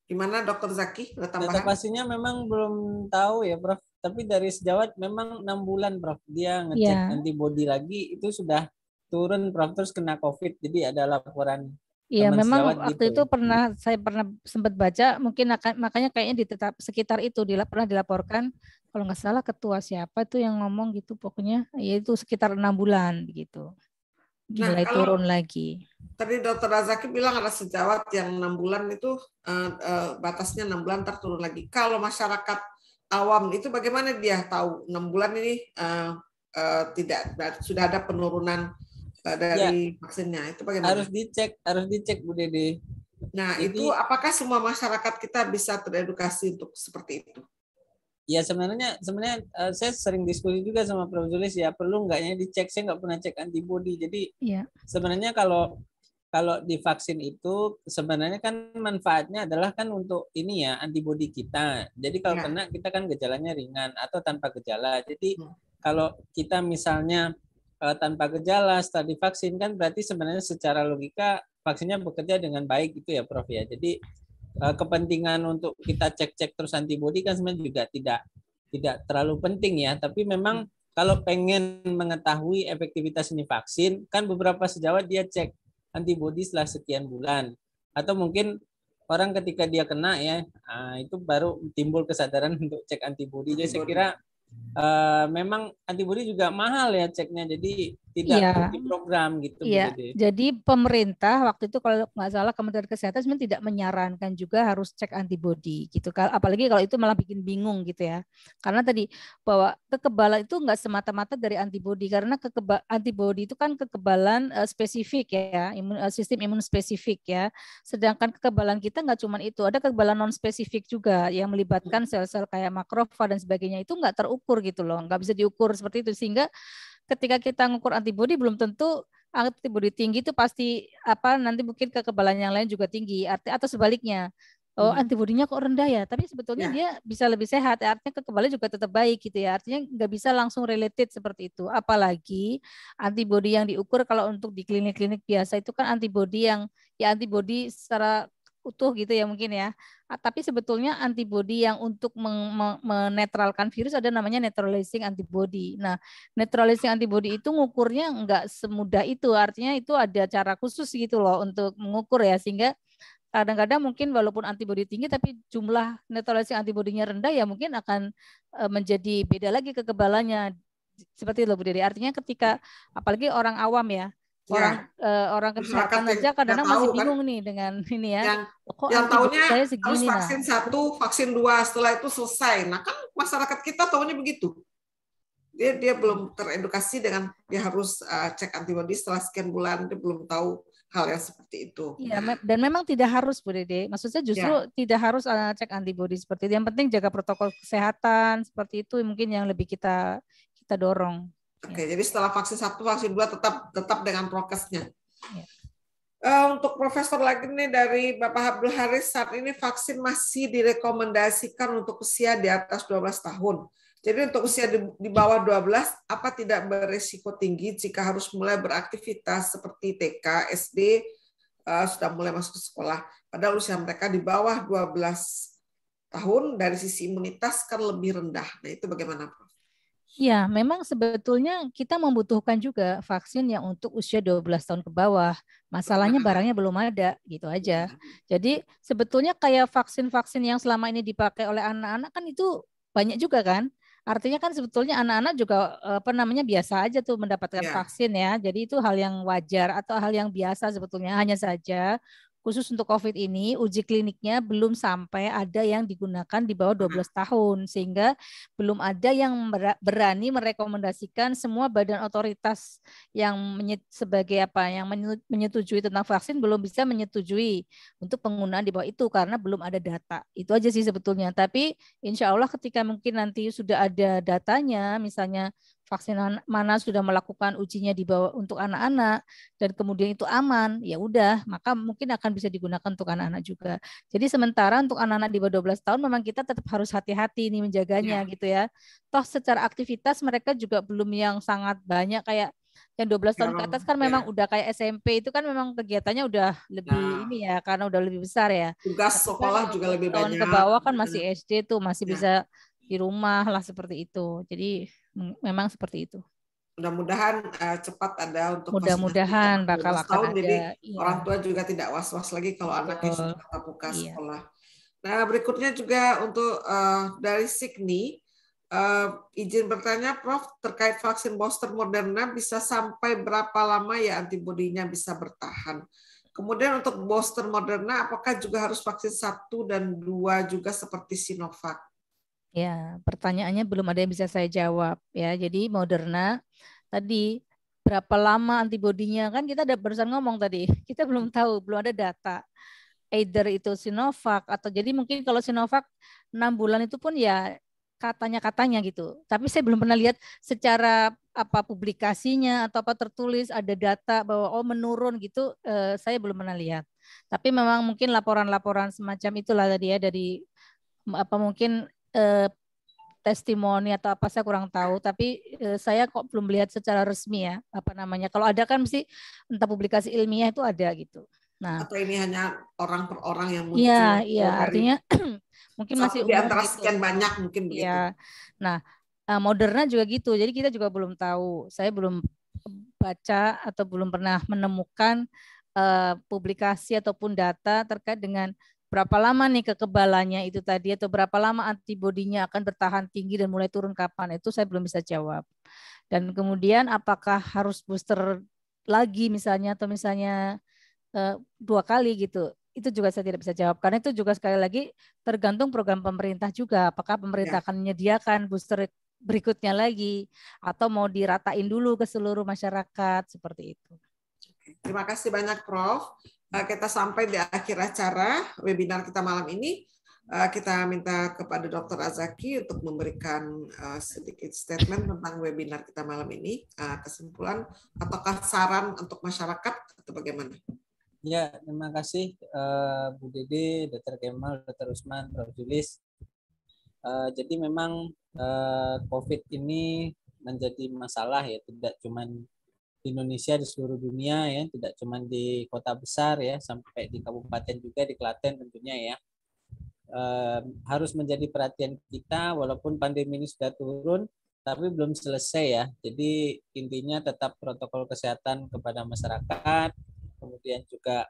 Gimana Dokter Zaki? Ada tambahan? Data pastinya memang belum tahu ya, Prof. Tapi dari sejawat memang 6 bulan, Prof. Dia ngecek antibody lagi itu sudah turun, Prof. Terus kena COVID. Jadi ada laporan. Iya, memang waktu itu saya pernah sempat baca, mungkin makanya kayaknya di tetap sekitar itu pernah dilaporkan, kalau nggak salah ketua siapa itu yang ngomong gitu, pokoknya yaitu sekitar 6 bulan begitu. Mulai turun lagi. Tadi Dokter Zaki bilang ada sejawat yang 6 bulan itu batasnya 6 bulan turun lagi. Kalau masyarakat awam itu bagaimana dia tahu 6 bulan ini tidak sudah ada penurunan dari vaksinnya? Itu bagaimana? Harus dicek Bu Dede. Nah, jadi, itu apakah semua masyarakat kita bisa teredukasi untuk seperti itu? Ya sebenarnya saya sering diskusi juga sama Prof. Zulis ya, perlu enggaknya dicek. Saya nggak pernah cek antibody. Jadi sebenarnya kalau divaksin itu sebenarnya kan manfaatnya adalah kan untuk ini ya, antibody kita. Jadi kalau kena kita kan gejalanya ringan atau tanpa gejala. Jadi kalau kita misalnya tanpa gejala setelah divaksin kan berarti sebenarnya secara logika vaksinnya bekerja dengan baik gitu ya Prof ya. Jadi kepentingan untuk kita cek-cek terus antibody kan sebenarnya juga tidak terlalu penting ya, tapi memang kalau pengen mengetahui efektivitas ini vaksin kan beberapa sejawat dia cek antibody setelah sekian bulan, atau mungkin orang ketika dia kena ya itu baru timbul kesadaran untuk cek antibody. Jadi saya kira memang antibody juga mahal ya ceknya, jadi tidak di program gitu. Iya. Jadi pemerintah waktu itu kalau nggak salah Kementerian Kesehatan sebenarnya tidak menyarankan juga harus cek antibody gitu. Apalagi kalau itu malah bikin bingung gitu ya. Karena tadi bahwa kekebalan itu nggak semata-mata dari antibody, karena antibody itu kan kekebalan spesifik ya, sistem imun spesifik ya. Sedangkan kekebalan kita nggak cuma itu, ada kekebalan non spesifik juga yang melibatkan sel-sel kayak makrofag dan sebagainya, itu nggak terukur gitu loh, nggak bisa diukur seperti itu, sehingga ketika kita ngukur antibody belum tentu antibody tinggi itu pasti nanti mungkin kekebalan yang lain juga tinggi, atau sebaliknya. Oh, antibodinya kok rendah ya, tapi sebetulnya dia bisa lebih sehat, artinya kekebalan juga tetap baik gitu ya. Artinya nggak bisa langsung related seperti itu. Apalagi antibody yang diukur kalau untuk di klinik-klinik biasa itu kan antibody yang antibody secara utuh gitu ya mungkin ya. Tapi sebetulnya antibody yang untuk menetralkan virus ada namanya neutralizing antibody. Nah, neutralizing antibody itu ngukurnya nggak semudah itu. Artinya itu ada cara khusus gitu loh untuk mengukur ya, sehingga kadang-kadang mungkin walaupun antibody tinggi tapi jumlah neutralizing antibody-nya rendah ya mungkin akan menjadi beda lagi kekebalannya. Seperti itu Bu Dede. Artinya ketika apalagi orang awam ya, orang kesehatan aja kadang-kadang masih bingung nih dengan ini ya. Yang tahunya harus vaksin 1, vaksin 2, setelah itu selesai. Nah kan masyarakat kita tahunya begitu. Dia belum teredukasi dengan dia harus cek antibody setelah sekian bulan, dia belum tahu hal yang seperti itu. Iya, dan memang tidak harus Bu Dede. Maksudnya justru tidak harus cek antibody seperti itu. Yang penting jaga protokol kesehatan seperti itu mungkin yang lebih kita dorong. Oke, jadi setelah vaksin 1, vaksin 2 tetap dengan prokesnya. Ya. Untuk Profesor lagi nih dari Bapak Abdul Haris, saat ini vaksin masih direkomendasikan untuk usia di atas 12 tahun. Jadi untuk usia di bawah 12, apa tidak berisiko tinggi jika harus mulai beraktivitas seperti TK, SD, sudah mulai masuk ke sekolah. Padahal usia mereka di bawah 12 tahun dari sisi imunitas kan lebih rendah. Nah itu bagaimana Prof? Ya, memang sebetulnya kita membutuhkan juga vaksin yang untuk usia 12 tahun ke bawah. Masalahnya barangnya belum ada, gitu aja. Jadi sebetulnya kayak vaksin-vaksin yang selama ini dipakai oleh anak-anak kan itu banyak juga kan. Artinya kan sebetulnya anak-anak juga biasa aja tuh mendapatkan vaksin ya. Jadi itu hal yang wajar atau hal yang biasa sebetulnya. Hanya saja khusus untuk COVID ini uji kliniknya belum sampai ada yang digunakan di bawah 12 tahun sehingga belum ada yang berani merekomendasikan semua badan otoritas yang menyetujui tentang vaksin belum bisa menyetujui untuk penggunaan di bawah itu karena belum ada data. Itu aja sih sebetulnya. Tapi insya Allah ketika mungkin nanti sudah ada datanya, misalnya vaksin mana sudah melakukan ujinya di bawah untuk anak-anak dan kemudian itu aman, ya udah, maka mungkin akan bisa digunakan untuk anak-anak juga. Jadi sementara untuk anak-anak di bawah 12 tahun memang kita tetap harus hati-hati nih menjaganya gitu ya. Toh secara aktivitas mereka juga belum yang sangat banyak kayak yang 12 tahun ke atas kan memang udah kayak SMP itu kan memang kegiatannya udah lebih ini ya karena udah lebih besar ya. Tugas sekolah juga lebih banyak. Tahun ke bawah kan masih SD tuh masih bisa di rumah lah seperti itu. Jadi memang seperti itu. Mudah-mudahan cepat ada untuk mudah-mudahan bakal akan tahun, ada. Jadi orang tua juga tidak was-was lagi kalau anaknya sudah tatap muka sekolah. Nah berikutnya juga untuk dari Signi, izin bertanya Prof terkait vaksin booster Moderna bisa sampai berapa lama ya antibodinya bisa bertahan? Kemudian untuk booster Moderna apakah juga harus vaksin 1 dan 2 juga seperti Sinovac? Ya, pertanyaannya belum ada yang bisa saya jawab ya. Jadi Moderna tadi berapa lama antibodinya kan kita udah barusan ngomong tadi. Kita belum tahu, belum ada data. Either itu Sinovac atau jadi mungkin kalau Sinovac 6 bulan itu pun ya katanya gitu. Tapi saya belum pernah lihat secara apa publikasinya atau apa tertulis ada data bahwa menurun gitu. Saya belum pernah lihat. Tapi memang mungkin laporan-laporan semacam itulah tadi ya dari apa mungkin testimoni atau apa saya kurang tahu, tapi saya kok belum lihat secara resmi ya kalau ada kan mesti entah publikasi ilmiah itu ada gitu. Nah, atau ini hanya orang per orang yang muncul? Iya, artinya mungkin masih di antara sekian banyak mungkin begitu. Ya. Nah, Moderna juga gitu. Jadi kita juga belum tahu. Saya belum baca atau belum pernah menemukan publikasi ataupun data terkait dengan berapa lama nih kekebalannya itu tadi atau berapa lama antibodinya akan bertahan tinggi dan mulai turun kapan, itu saya belum bisa jawab. Dan kemudian apakah harus booster lagi misalnya atau misalnya 2 kali gitu, itu juga saya tidak bisa jawab karena itu juga sekali lagi tergantung program pemerintah juga, apakah pemerintah akan menyediakan booster berikutnya lagi atau mau diratain dulu ke seluruh masyarakat seperti itu. Terima kasih banyak Prof. Kita sampai di akhir acara webinar kita malam ini. Kita minta kepada Dr. Azaki untuk memberikan sedikit statement tentang webinar kita malam ini. Kesimpulan ataukah saran untuk masyarakat atau bagaimana? Ya, terima kasih Bu Dede, Dr. Kemal, Dr. Usman, Prof. Julis. Jadi memang COVID ini menjadi masalah ya, tidak cuma di Indonesia, di seluruh dunia ya, tidak cuma di kota besar ya, sampai di kabupaten juga, di Klaten tentunya ya. Harus menjadi perhatian kita walaupun pandemi ini sudah turun, tapi belum selesai ya. Jadi intinya tetap protokol kesehatan kepada masyarakat, kemudian juga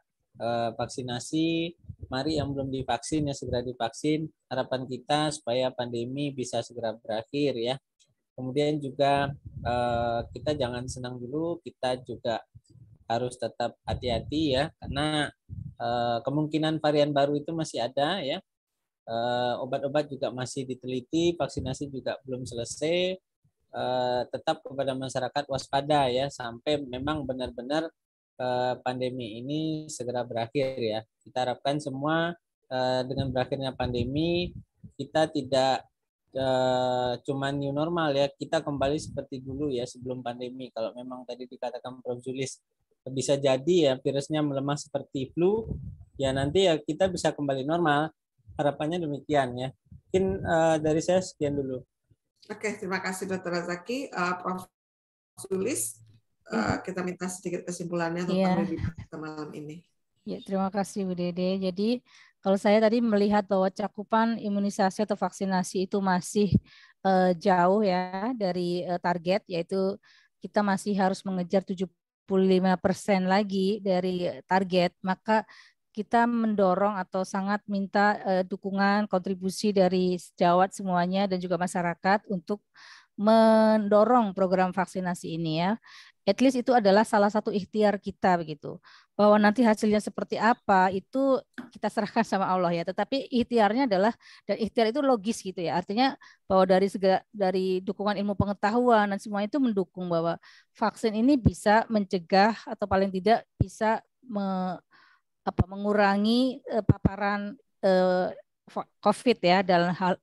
vaksinasi. Mari yang belum divaksin ya segera divaksin. Harapan kita supaya pandemi bisa segera berakhir ya. Kemudian juga kita jangan senang dulu, kita juga harus tetap hati-hati ya, karena kemungkinan varian baru itu masih ada ya. Obat-obat juga masih diteliti, vaksinasi juga belum selesai. Tetap kepada masyarakat waspada ya, sampai memang benar-benar pandemi ini segera berakhir ya. Kita harapkan semua dengan berakhirnya pandemi, kita tidak cuman new normal ya, kita kembali seperti dulu ya sebelum pandemi. Kalau memang tadi dikatakan Prof. Julis bisa jadi ya virusnya melemah seperti flu, ya nanti ya kita bisa kembali normal. Harapannya demikian ya. Mungkin dari saya sekian dulu. Oke, terima kasih Dr. Azaki. Prof. Julis, kita minta sedikit kesimpulannya tentang webinar kita malam ini. Ya, terima kasih Bu Dede. Jadi kalau saya tadi melihat bahwa cakupan imunisasi atau vaksinasi itu masih jauh ya dari target, yaitu kita masih harus mengejar 75% lagi dari target, maka kita mendorong atau sangat minta dukungan kontribusi dari sejawat semuanya dan juga masyarakat untuk mendorong program vaksinasi ini ya. At least itu adalah salah satu ikhtiar kita begitu. Bahwa nanti hasilnya seperti apa itu kita serahkan sama Allah ya. Tetapi ikhtiarnya adalah, dan ikhtiar itu logis gitu ya. Artinya bahwa dari dukungan ilmu pengetahuan dan semua itu mendukung bahwa vaksin ini bisa mencegah atau paling tidak bisa mengurangi paparan COVID ya.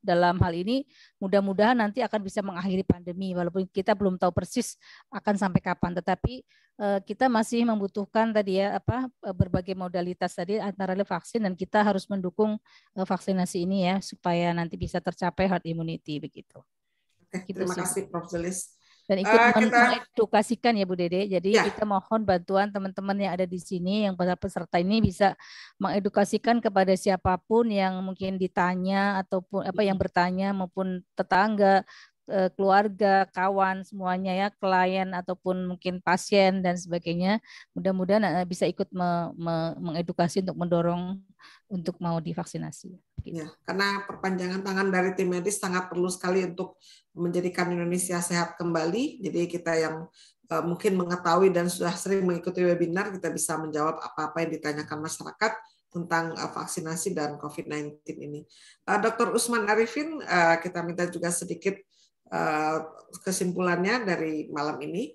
Dalam hal ini mudah-mudahan nanti akan bisa mengakhiri pandemi walaupun kita belum tahu persis akan sampai kapan, tetapi kita masih membutuhkan tadi ya berbagai modalitas tadi antara lain vaksin, dan kita harus mendukung vaksinasi ini ya supaya nanti bisa tercapai herd immunity begitu. Oke, terima kasih Prof. Zulis. Dan ikut mengedukasikan ya Bu Dede. Jadi kita mohon bantuan teman-teman yang ada di sini, yang peserta ini bisa mengedukasikan kepada siapapun yang mungkin ditanya ataupun yang bertanya, maupun tetangga, keluarga, kawan, semuanya ya, klien ataupun mungkin pasien dan sebagainya. Mudah-mudahan bisa ikut mengedukasi untuk mendorong untuk mau divaksinasi. Ya, karena perpanjangan tangan dari tim medis sangat perlu sekali untuk menjadikan Indonesia sehat kembali. Jadi kita yang mungkin mengetahui dan sudah sering mengikuti webinar, kita bisa menjawab apa-apa yang ditanyakan masyarakat tentang vaksinasi dan COVID-19 ini. Dr. Usman Arifin, kita minta juga sedikit kesimpulannya dari malam ini.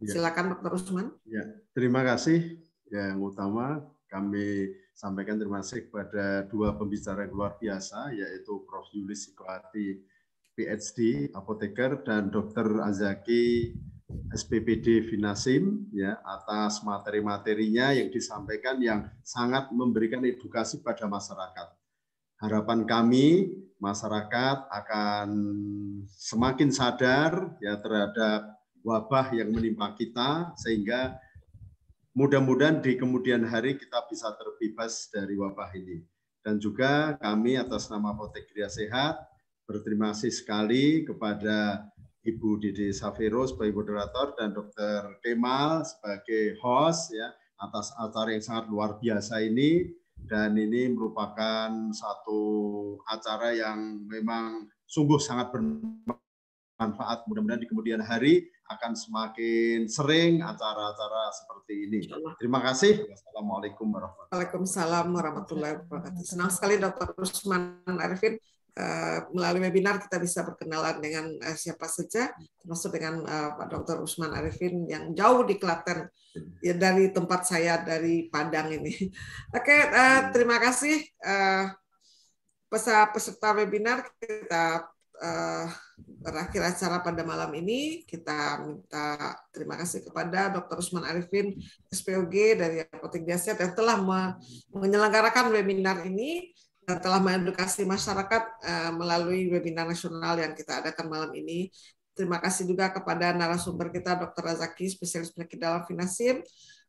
Silakan Dr. Usman. Ya, terima kasih. Yang utama kami sampaikan terima kasih kepada dua pembicara yang luar biasa, yaitu Prof. Zulis Sikoati, PhD, apoteker, dan Dr. Azaki, SPPD Finasim, ya, atas materi-materinya yang disampaikan yang sangat memberikan edukasi pada masyarakat. Harapan kami, masyarakat akan semakin sadar ya terhadap wabah yang menimpa kita, sehingga mudah-mudahan di kemudian hari kita bisa terbebas dari wabah ini. Dan juga kami atas nama Apotek Gria Sehat berterima kasih sekali kepada Ibu Dede Safero sebagai moderator dan Dr. Kemal sebagai host ya atas acara yang sangat luar biasa ini. Dan ini merupakan satu acara yang memang sungguh sangat bermanfaat. Mudah-mudahan di kemudian hari akan semakin sering acara-acara seperti ini. Terima kasih. Wassalamualaikum warahmatullahi wabarakatuh. Waalaikumsalam warahmatullahi wabarakatuh. Senang sekali Dr. Usman Arifin melalui webinar kita bisa berkenalan dengan siapa saja, termasuk dengan Pak Dr. Usman Arifin yang jauh di Klaten ya, dari tempat saya dari Padang ini. Oke, terima kasih peserta webinar. Kita berakhir acara pada malam ini. Kita minta terima kasih kepada Dr. Usman Arifin, SPOG dari Apotek Gria Sehat yang telah menyelenggarakan webinar ini dan telah mengedukasi masyarakat melalui webinar nasional yang kita adakan malam ini. Terima kasih juga kepada narasumber kita Dr. Azaki, spesialis penyakit dalam Finasim.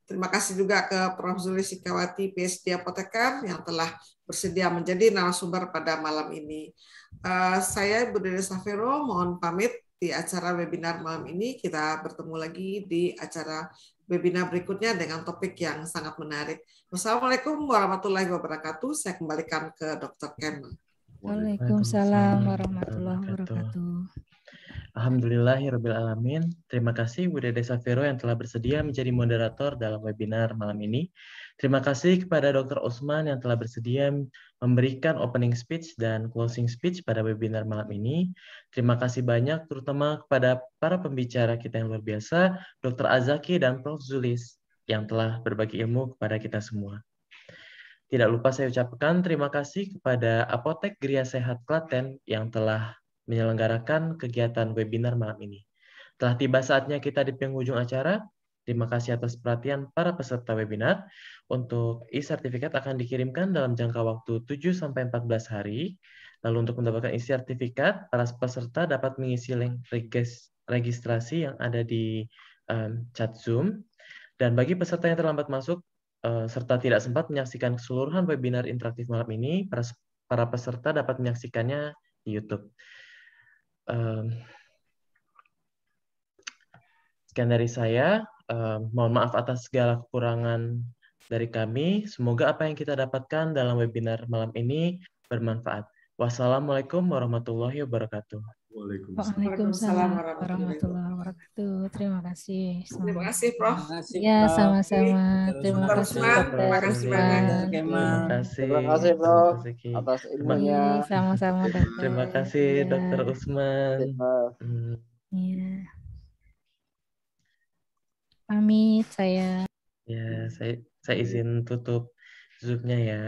Terima kasih juga ke Prof. Zulis Sikoati, PhD apoteker yang telah bersedia menjadi narasumber pada malam ini. Saya Ibu Dede Safero mohon pamit di acara webinar malam ini. Kita bertemu lagi di acara webinar berikutnya dengan topik yang sangat menarik. Wassalamualaikum warahmatullahi wabarakatuh. Saya kembalikan ke Dr. Kemal. Waalaikumsalam warahmatullahi wabarakatuh. Alhamdulillahirrabbilalamin. Terima kasih Bu Dede Safero yang telah bersedia menjadi moderator dalam webinar malam ini. Terima kasih kepada Dr. Usman yang telah bersedia memberikan opening speech dan closing speech pada webinar malam ini. Terima kasih banyak terutama kepada para pembicara kita yang luar biasa, Dr. Azaki dan Prof. Zulis yang telah berbagi ilmu kepada kita semua. Tidak lupa saya ucapkan terima kasih kepada Apotek Gria Sehat Klaten yang telah menyelenggarakan kegiatan webinar malam ini. Telah tiba saatnya kita di penghujung acara. Terima kasih atas perhatian para peserta webinar. Untuk e-sertifikat akan dikirimkan dalam jangka waktu 7-14 hari. Lalu untuk mendapatkan e-sertifikat, para peserta dapat mengisi link registrasi yang ada di chat Zoom. Dan bagi peserta yang terlambat masuk, serta tidak sempat menyaksikan keseluruhan webinar interaktif malam ini, para peserta dapat menyaksikannya di YouTube. Sekian dari saya. Mohon maaf atas segala kekurangan dari kami. Semoga apa yang kita dapatkan dalam webinar malam ini bermanfaat. Wassalamualaikum warahmatullahi wabarakatuh. Waalaikumsalam warahmatullahi wabarakatuh. Terima kasih. Terima kasih, Prof. Ya, sama-sama. Terima Dr. kasih, Usman, Dokter terima kasih banyak. Usman. Terima kasih, Prof, Ki. atas ilmunya. Sama-sama, Dokter. Terima kasih, Dokter Usman. Iya. Pamit saya. Ya, saya izin tutup Zoom-nya ya.